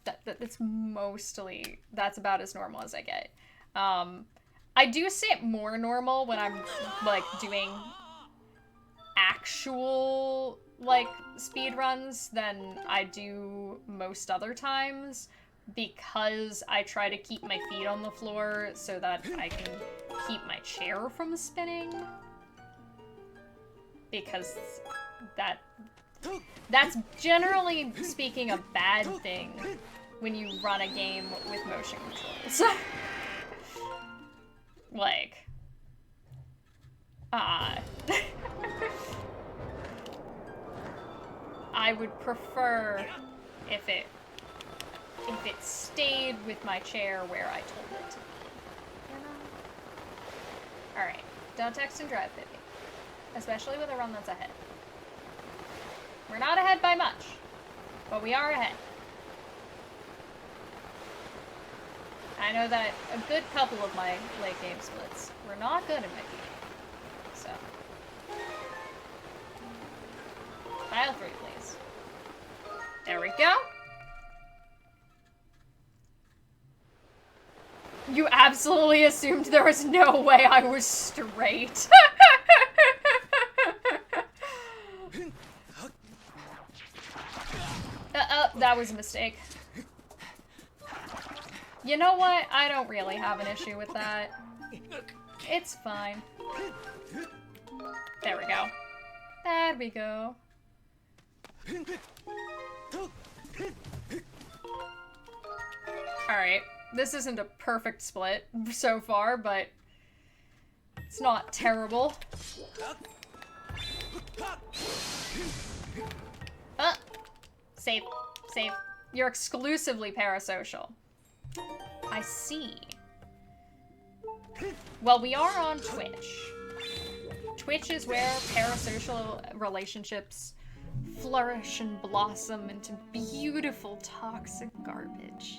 That's mostly... That's about as normal as I get. I do sit more normal when I'm, like, doing actual, like, speed runs than I do most other times, because I try to keep my feet on the floor so that I can keep my chair from spinning. Because that's generally speaking a bad thing when you run a game with motion controls. Like, I would prefer if it stayed with my chair where I told it to be. You know? Alright. Don't text and drive, Pippi. Especially with a run that's ahead. We're not ahead by much, but we are ahead. I know that a good couple of my late game splits were not good in my game. So. File 3, please. There we go. You absolutely assumed there was no way I was straight. That was a mistake. You know what? I don't really have an issue with that. It's fine. There we go. There we go. Alright. This isn't a perfect split so far, but it's not terrible. Save. Save. You're exclusively parasocial. I see. Well, we are on Twitch. Twitch is where parasocial relationships flourish and blossom into beautiful toxic garbage.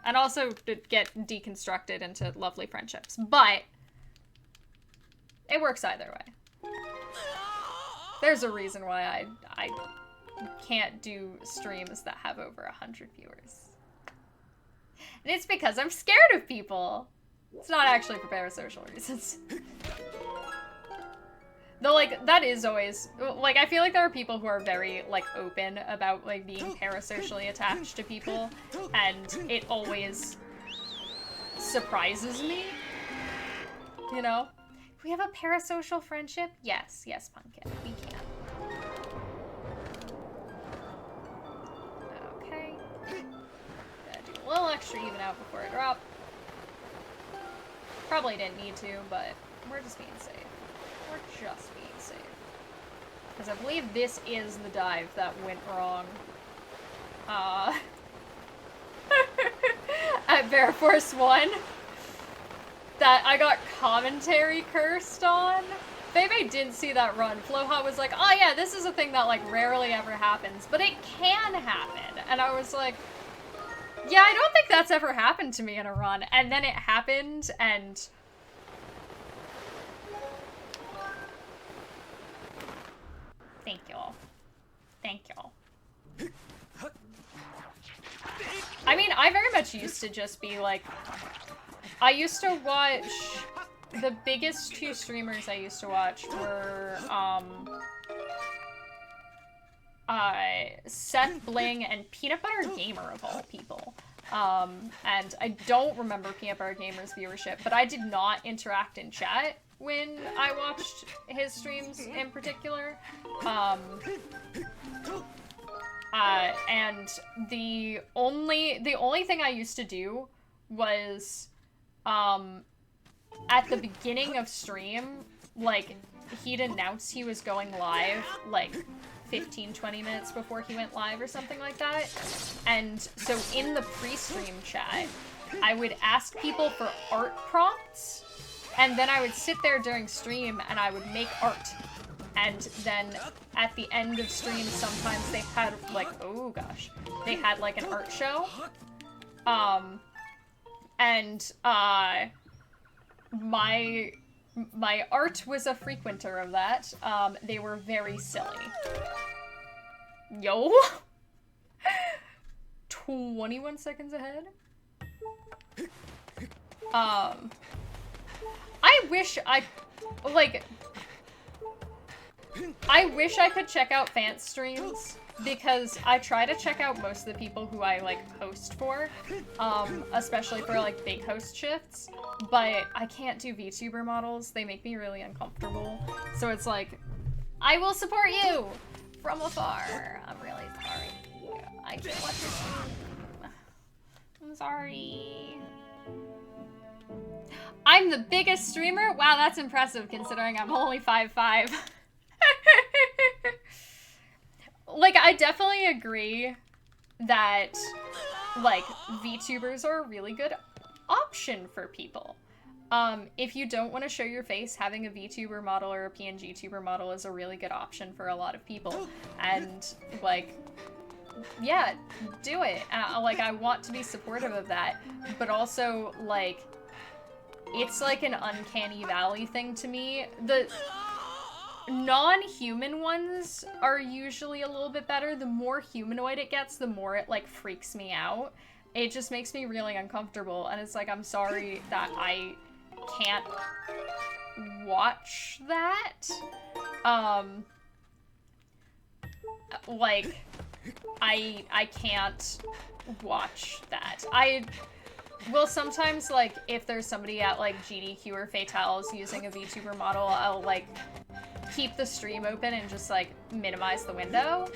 And also get deconstructed into lovely friendships. But it works either way. There's a reason why I can't do streams that have over 100 viewers. And it's because I'm scared of people. It's not actually for parasocial reasons. Though, like, that is always, like, I feel like there are people who are very, like, open about, like, being parasocially attached to people, and it always surprises me, you know? We have a parasocial friendship? Yes, yes, Pumpkin, we can. Okay. Gotta do a little extra even out before I drop. Probably didn't need to, but we're just being safe. We're just being safe. Because I believe this is the dive that went wrong. At Bear Force 1. That I got commentary cursed on. Febe didn't see that run. Floha was like, oh yeah, this is a thing that like rarely ever happens, but it can happen. And I was like, yeah, I don't think that's ever happened to me in a run. And then it happened, and thank y'all. Thank y'all. I mean, I very much used to just be like, I used to watch, the biggest two streamers I used to watch were, Seth Bling and Peanut Butter Gamer of all people. And I don't remember Peanut Butter Gamer's viewership, but I did not interact in chat when I watched his streams in particular. And the only thing I used to do was, at the beginning of stream, like, he'd announce he was going live, like, 15-20 minutes before he went live or something like that. And so in the pre-stream chat, I would ask people for art prompts, and then I would sit there during stream and I would make art. And then at the end of stream, sometimes they had like, oh gosh, they had like an art show. My art was a frequenter of that. They were very silly. Yo! 21 seconds ahead? I wish I could check out Fant streams, because I try to check out most of the people who I, like, host for, especially for, like, big host shifts, but I can't do VTuber models. They make me really uncomfortable. So it's like, I will support you from afar. I'm really sorry. I can't watch your stream. I'm sorry. I'm the biggest streamer? Wow, that's impressive considering I'm only 5'5". Like, I definitely agree that, like, VTubers are a really good option for people. If you don't want to show your face, having a VTuber model or a PNG tuber model is a really good option for a lot of people. And, like, yeah, do it. Like, I want to be supportive of that. But also, like, it's like an uncanny valley thing to me. The non-human ones are usually a little bit better. The more humanoid it gets, the more it, like, freaks me out. It just makes me really uncomfortable, and it's like, I'm sorry that I can't watch that. Like, I can't watch that. I will sometimes, like, if there's somebody at, like, GDQ or Fatales using a VTuber model, I'll, like, keep the stream open and just, like, minimize the window.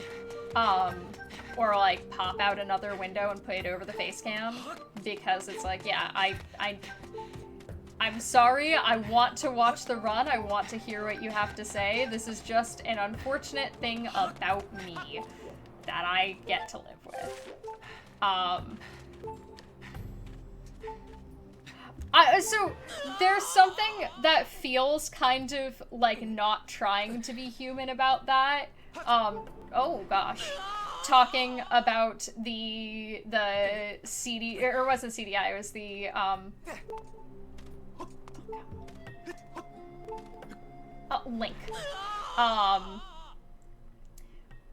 Or, like, pop out another window and put it over the face cam. Because it's like, yeah, I'm sorry, I want to watch the run, I want to hear what you have to say. This is just an unfortunate thing about me. that I get to live with. So there's something that feels kind of like not trying to be human about that. Oh gosh. Talking about the CD, or it wasn't CDI, it was the, Link.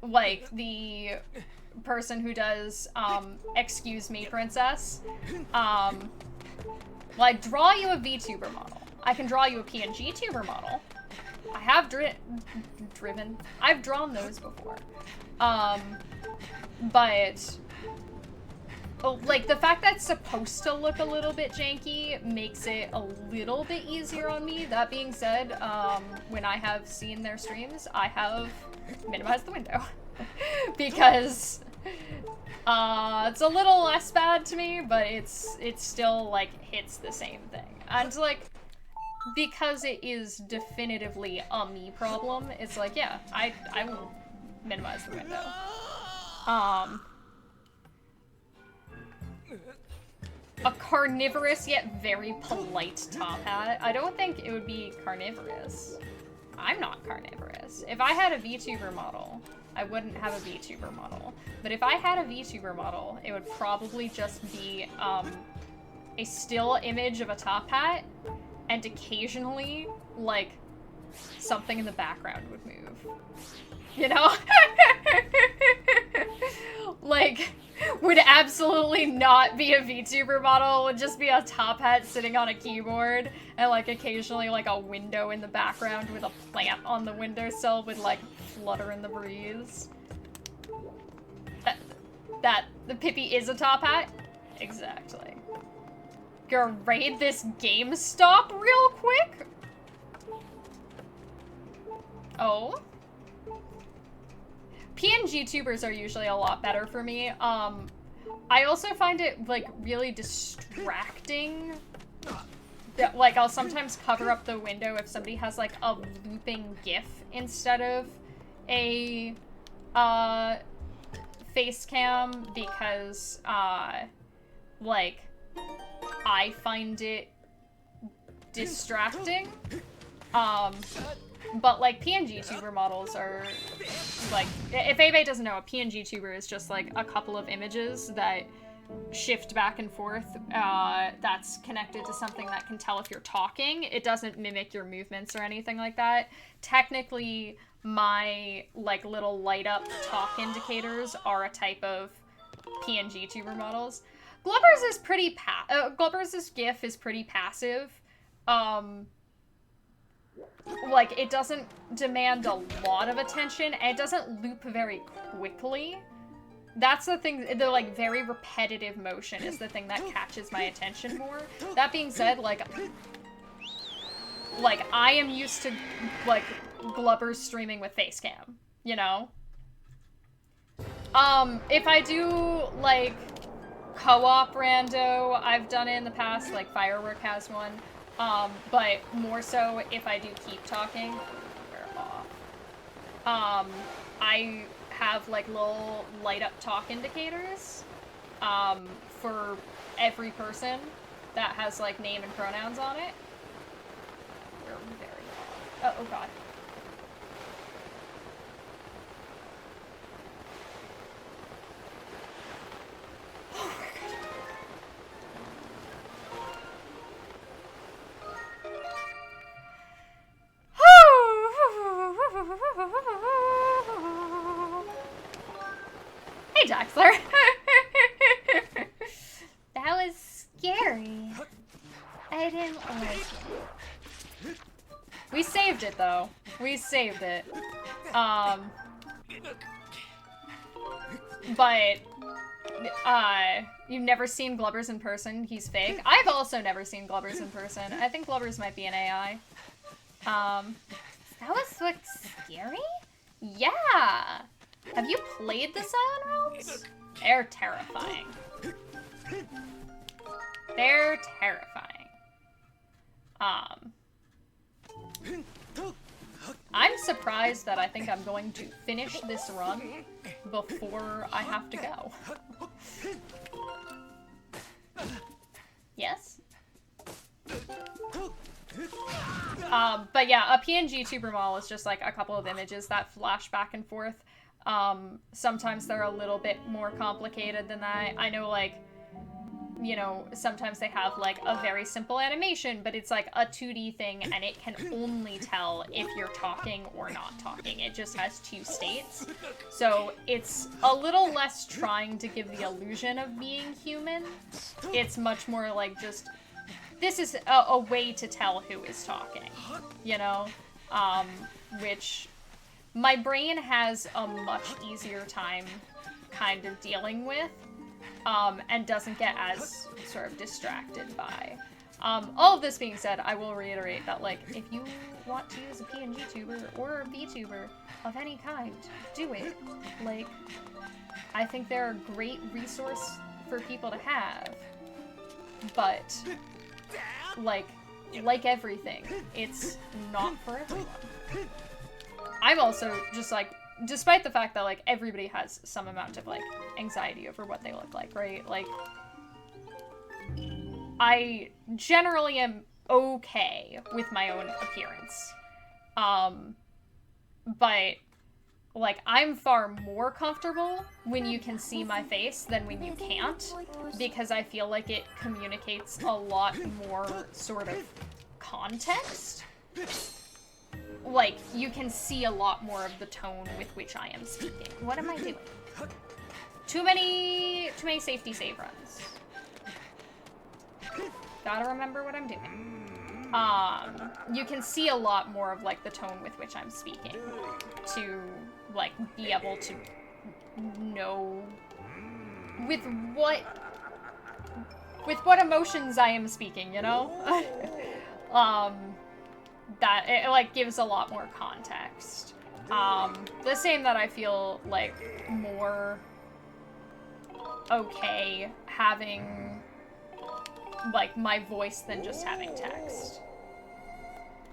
Like, the person who does, Excuse Me, Princess. Well, I draw you a VTuber model. I can draw you a PNG tuber model. I have I've drawn those before. But like, the fact that it's supposed to look a little bit janky makes it a little bit easier on me. That being said, when I have seen their streams, I have minimized the window. Because it's a little less bad to me, but it's still, like, hits the same thing. And, like, because it is definitively a me problem, it's like, yeah, I will minimize the window. A carnivorous yet very polite top hat. I don't think it would be carnivorous. I'm not carnivorous. If I had a VTuber model, I wouldn't have a VTuber model. But if I had a VTuber model, it would probably just be a still image of a top hat, and occasionally, like, something in the background would move. You know? Like, would absolutely not be a VTuber model, would just be a top hat sitting on a keyboard, and, like, occasionally, like, a window in the background with a plant on the windowsill would, like, flutter in the breeze. The Pippi is a top hat? Exactly. Gonna raid this GameStop real quick? Oh? PNG tubers are usually a lot better for me. I also find it, like, really distracting. That, like, I'll sometimes cover up the window if somebody has, like, a looping GIF instead of a, face cam, because, like, I find it distracting. But, like, PNG tuber models are, like, if anybody doesn't know, a PNG tuber is just, like, a couple of images that shift back and forth, that's connected to something that can tell if you're talking. It doesn't mimic your movements or anything like that. Technically, my, like, little light-up talk indicators are a type of PNG tuber models. Glubber's is pretty Glubber's GIF is pretty passive. Like, it doesn't demand a lot of attention, and it doesn't loop very quickly. That's the thing, the, like, very repetitive motion is the thing that catches my attention more. That being said, like, I am used to, like, Glubber's streaming with Facecam, you know? If I do, like, co-op rando, I've done it in the past, like, Firework has one. But more so if I do keep talking, we're off. I have, like, little light-up talk indicators, for every person that has, like, name and pronouns on it. We're very off. Oh god. Oh my god. Hey, Jaxler. That was scary. I didn't like it. We saved it, though. We saved it. But, you've never seen Glubbers in person. He's fake. I've also never seen Glubbers in person. I think Glubbers might be an AI. That was, like, scary? Yeah! Have you played the Silent Realms? They're terrifying. They're terrifying. I'm surprised that I think I'm going to finish this run before I have to go. Yes? But yeah, a PNG tuber model is just like a couple of images that flash back and forth. Sometimes they're a little bit more complicated than that. I know, like, you know, sometimes they have like a very simple animation, but it's like a 2D thing and it can only tell if you're talking or not talking. It just has two states. So it's a little less trying to give the illusion of being human. It's much more like just, this is a way to tell who is talking, you know? Which my brain has a much easier time kind of dealing with. And doesn't get as sort of distracted by. All of this being said, I will reiterate that, like, if you want to use a PNG tuber or a VTuber of any kind, do it. Like, I think they're a great resource for people to have. But, like everything, it's not for everyone. I'm also just, like, despite the fact that, like, everybody has some amount of, like, anxiety over what they look like, right? Like, I generally am okay with my own appearance. But, like, I'm far more comfortable when you can see my face than when you can't, because I feel like it communicates a lot more sort of context. Like, you can see a lot more of the tone with which I am speaking. What am I doing? Too many safety save runs. Gotta remember what I'm doing. You can see a lot more of, like, the tone with which I'm speaking to, like, be able to know with what emotions I am speaking, you know? That it, like, gives a lot more context. The same that I feel, like, more okay having, like, my voice than just having text.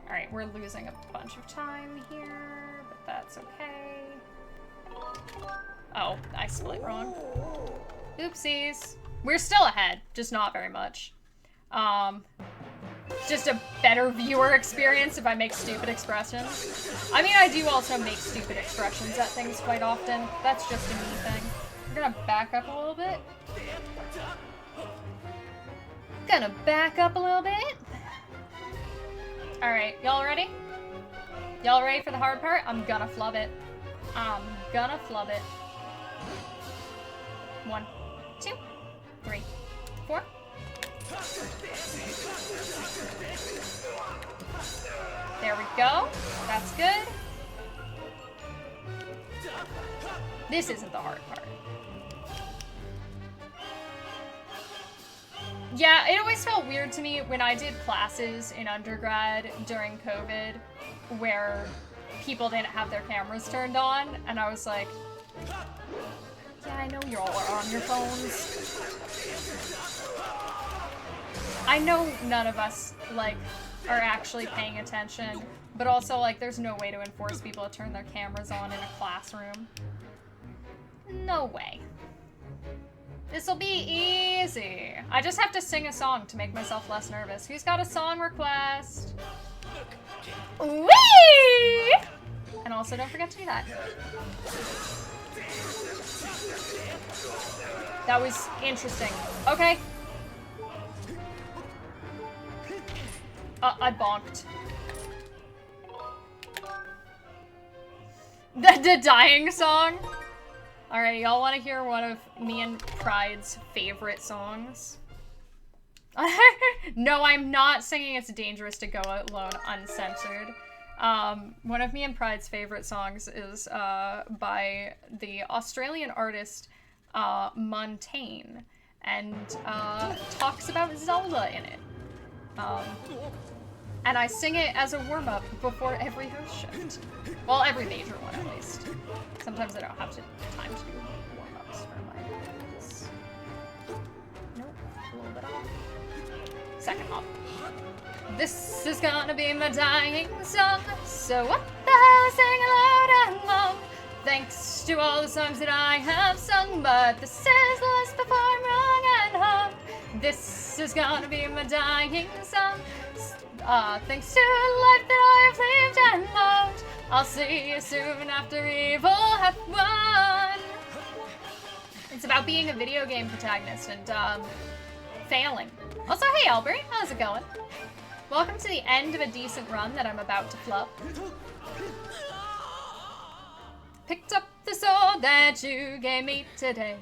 Alright, we're losing a bunch of time here, but that's okay. Oh, I split wrong. Oopsies. We're still ahead, just not very much. Just a better viewer experience if I make stupid expressions. I mean, I do also make stupid expressions at things quite often. That's just a me thing. We're gonna back up a little bit. Alright, y'all ready? Y'all ready for the hard part? I'm gonna flub it. 1, 2, 3, 4. There we go. That's good. This isn't the hard part. Yeah, it always felt weird to me when I did classes in undergrad during COVID where people didn't have their cameras turned on, and I was like, yeah, I know you all are on your phones. I know none of us, like, are actually paying attention, but also, like, there's no way to enforce people to turn their cameras on in a classroom. No way. This'll be easy. I just have to sing a song to make myself less nervous. Who's got a song request? Whee! And also, don't forget to do that. That was interesting. Okay. I bonked. The dying song? Alright, y'all want to hear one of me and Pride's favorite songs? No, I'm not singing It's Dangerous to Go Alone uncensored. One of me and Pride's favorite songs is by the Australian artist Montaigne, and talks about Zelda in it. And I sing it as a warm-up before every host shift. Well, every major one, at least. Sometimes I don't have time to do warm-ups for my videos. Nope, a little bit off. Second hop. This is gonna be my dying song, so what the hell, sing loud and long. Thanks to all the songs that I have sung, but this is the last before I'm wrong and hung. This is gonna be my dying song. Thanks to the life that I have lived and loved. I'll see you soon after evil hath won. It's about being a video game protagonist and failing. Also, hey Albert, how's it going? Welcome to the end of a decent run that I'm about to flub. Picked up the sword that you gave me today.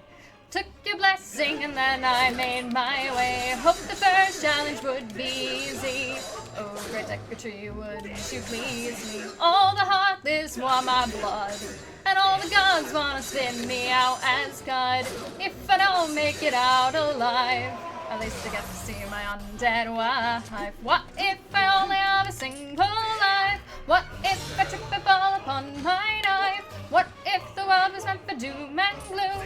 Took your blessing and then I made my way. Hoped the first challenge would be easy. Oh, great secretary, wouldn't you please me? All the heartless want my blood, and all the gods wanna spin me out as God. If I don't make it out alive, at least I get to see my undead wife. What if I only have a single life? What if I trip and fall upon my knife? What if the world was meant for doom and gloom?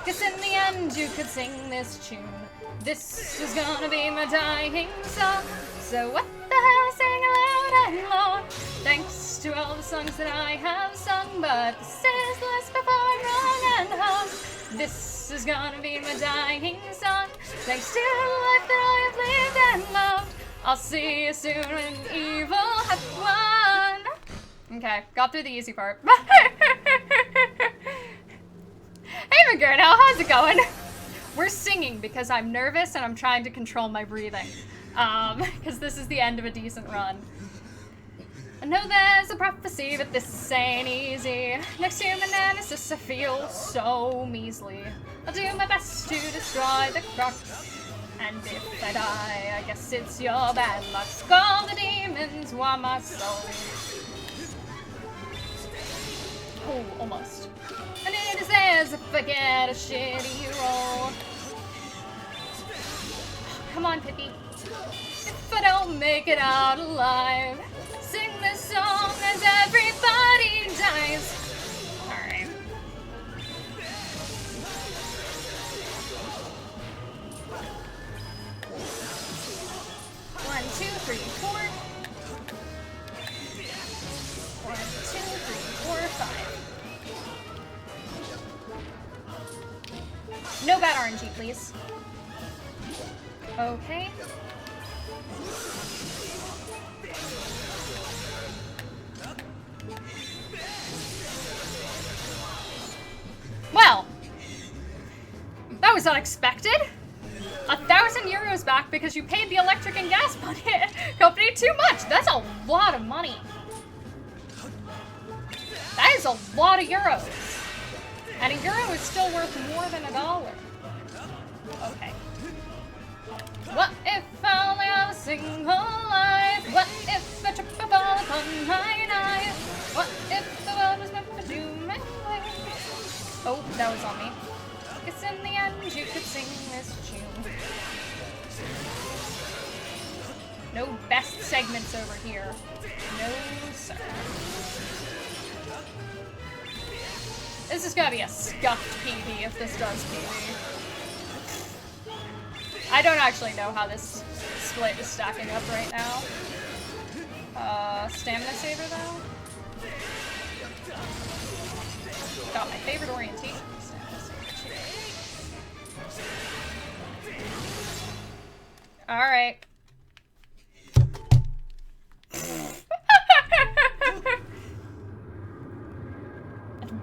Guess in the end you could sing this tune. This was gonna be my dying song, so what the hell, sing loud and long. Thanks to all the songs that I have sung, but this is the last before I'm wrong and hung. This is gonna be my dying song. Thanks to the life that I have lived and loved. I'll see you soon when evil hath won. Okay, got through the easy part. Hey McGurno, how's it going? We're singing because I'm nervous and I'm trying to control my breathing. Because this is the end of a decent run. I know there's a prophecy, but this ain't easy. Next to my nemesis, I feel so measly. I'll do my best to destroy the crux. And if I die, I guess it's your bad luck. All the demons want my soul. Oh, almost. And it is theirs if I get a shitty roll. Come on, Pippi. If I don't make it out alive, sing this song as everybody dies. Alright. One, two, three, four. 1, 2, 3, 4, 5. No bad RNG, please. Okay. Well, that was unexpected. 1,000 euros back because you paid the electric and gas company too much. That's a lot of money. That is a lot of euros. And a euro is still worth more than $1. Okay. What if I only have a single life? What if I trip and fall upon my knife? What if the world was meant for doom and gloom? Oh, that was on me. Guess in the end you could sing this tune. No best segments over here. No, sir. This is gonna be a scuffed PB if this does PB. I don't actually know how this split is stacking up right now. Stamina saver though. Got my favorite orientation. Alright.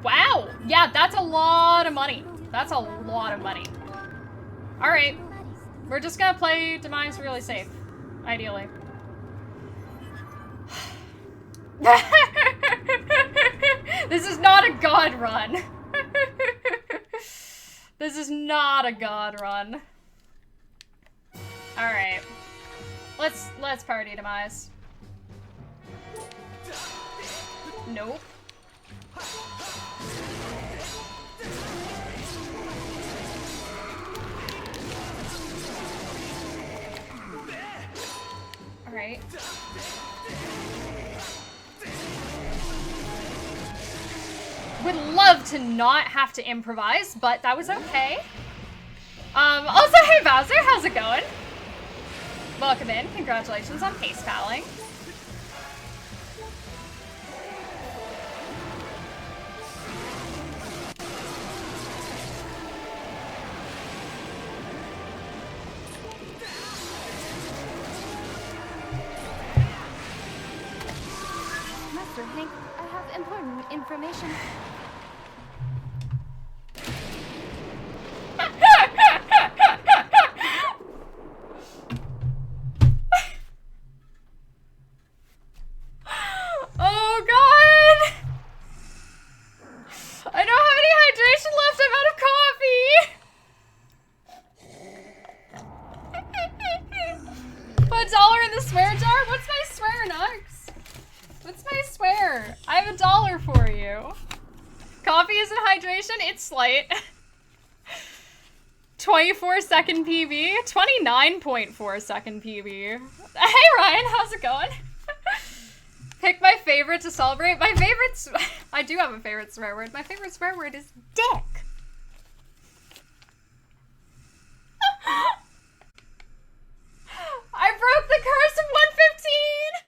Wow! Yeah, that's a lot of money. That's a lot of money. Alright. We're just gonna play Demise really safe. Ideally. This is not a god run. This is not a god run. Alright. Let's party Demise. Nope. Alright. Would love to not have to improvise, but that was okay. Also, hey Bowser, how's it going? Welcome in. Congratulations on pace palling. Master Hank, I have important information. Oh god! I don't have any hydration left, I'm out of coffee! Put $1 in the swear jar? What's my swear, Nux? What's my swear? I have $1 for you. Coffee isn't hydration, it's slight. 24-second PB, 29.4-second PB. Hey Ryan, how's it going? Pick my favorite to celebrate. My favorite, I do have a favorite swear word. My favorite swear word is dick.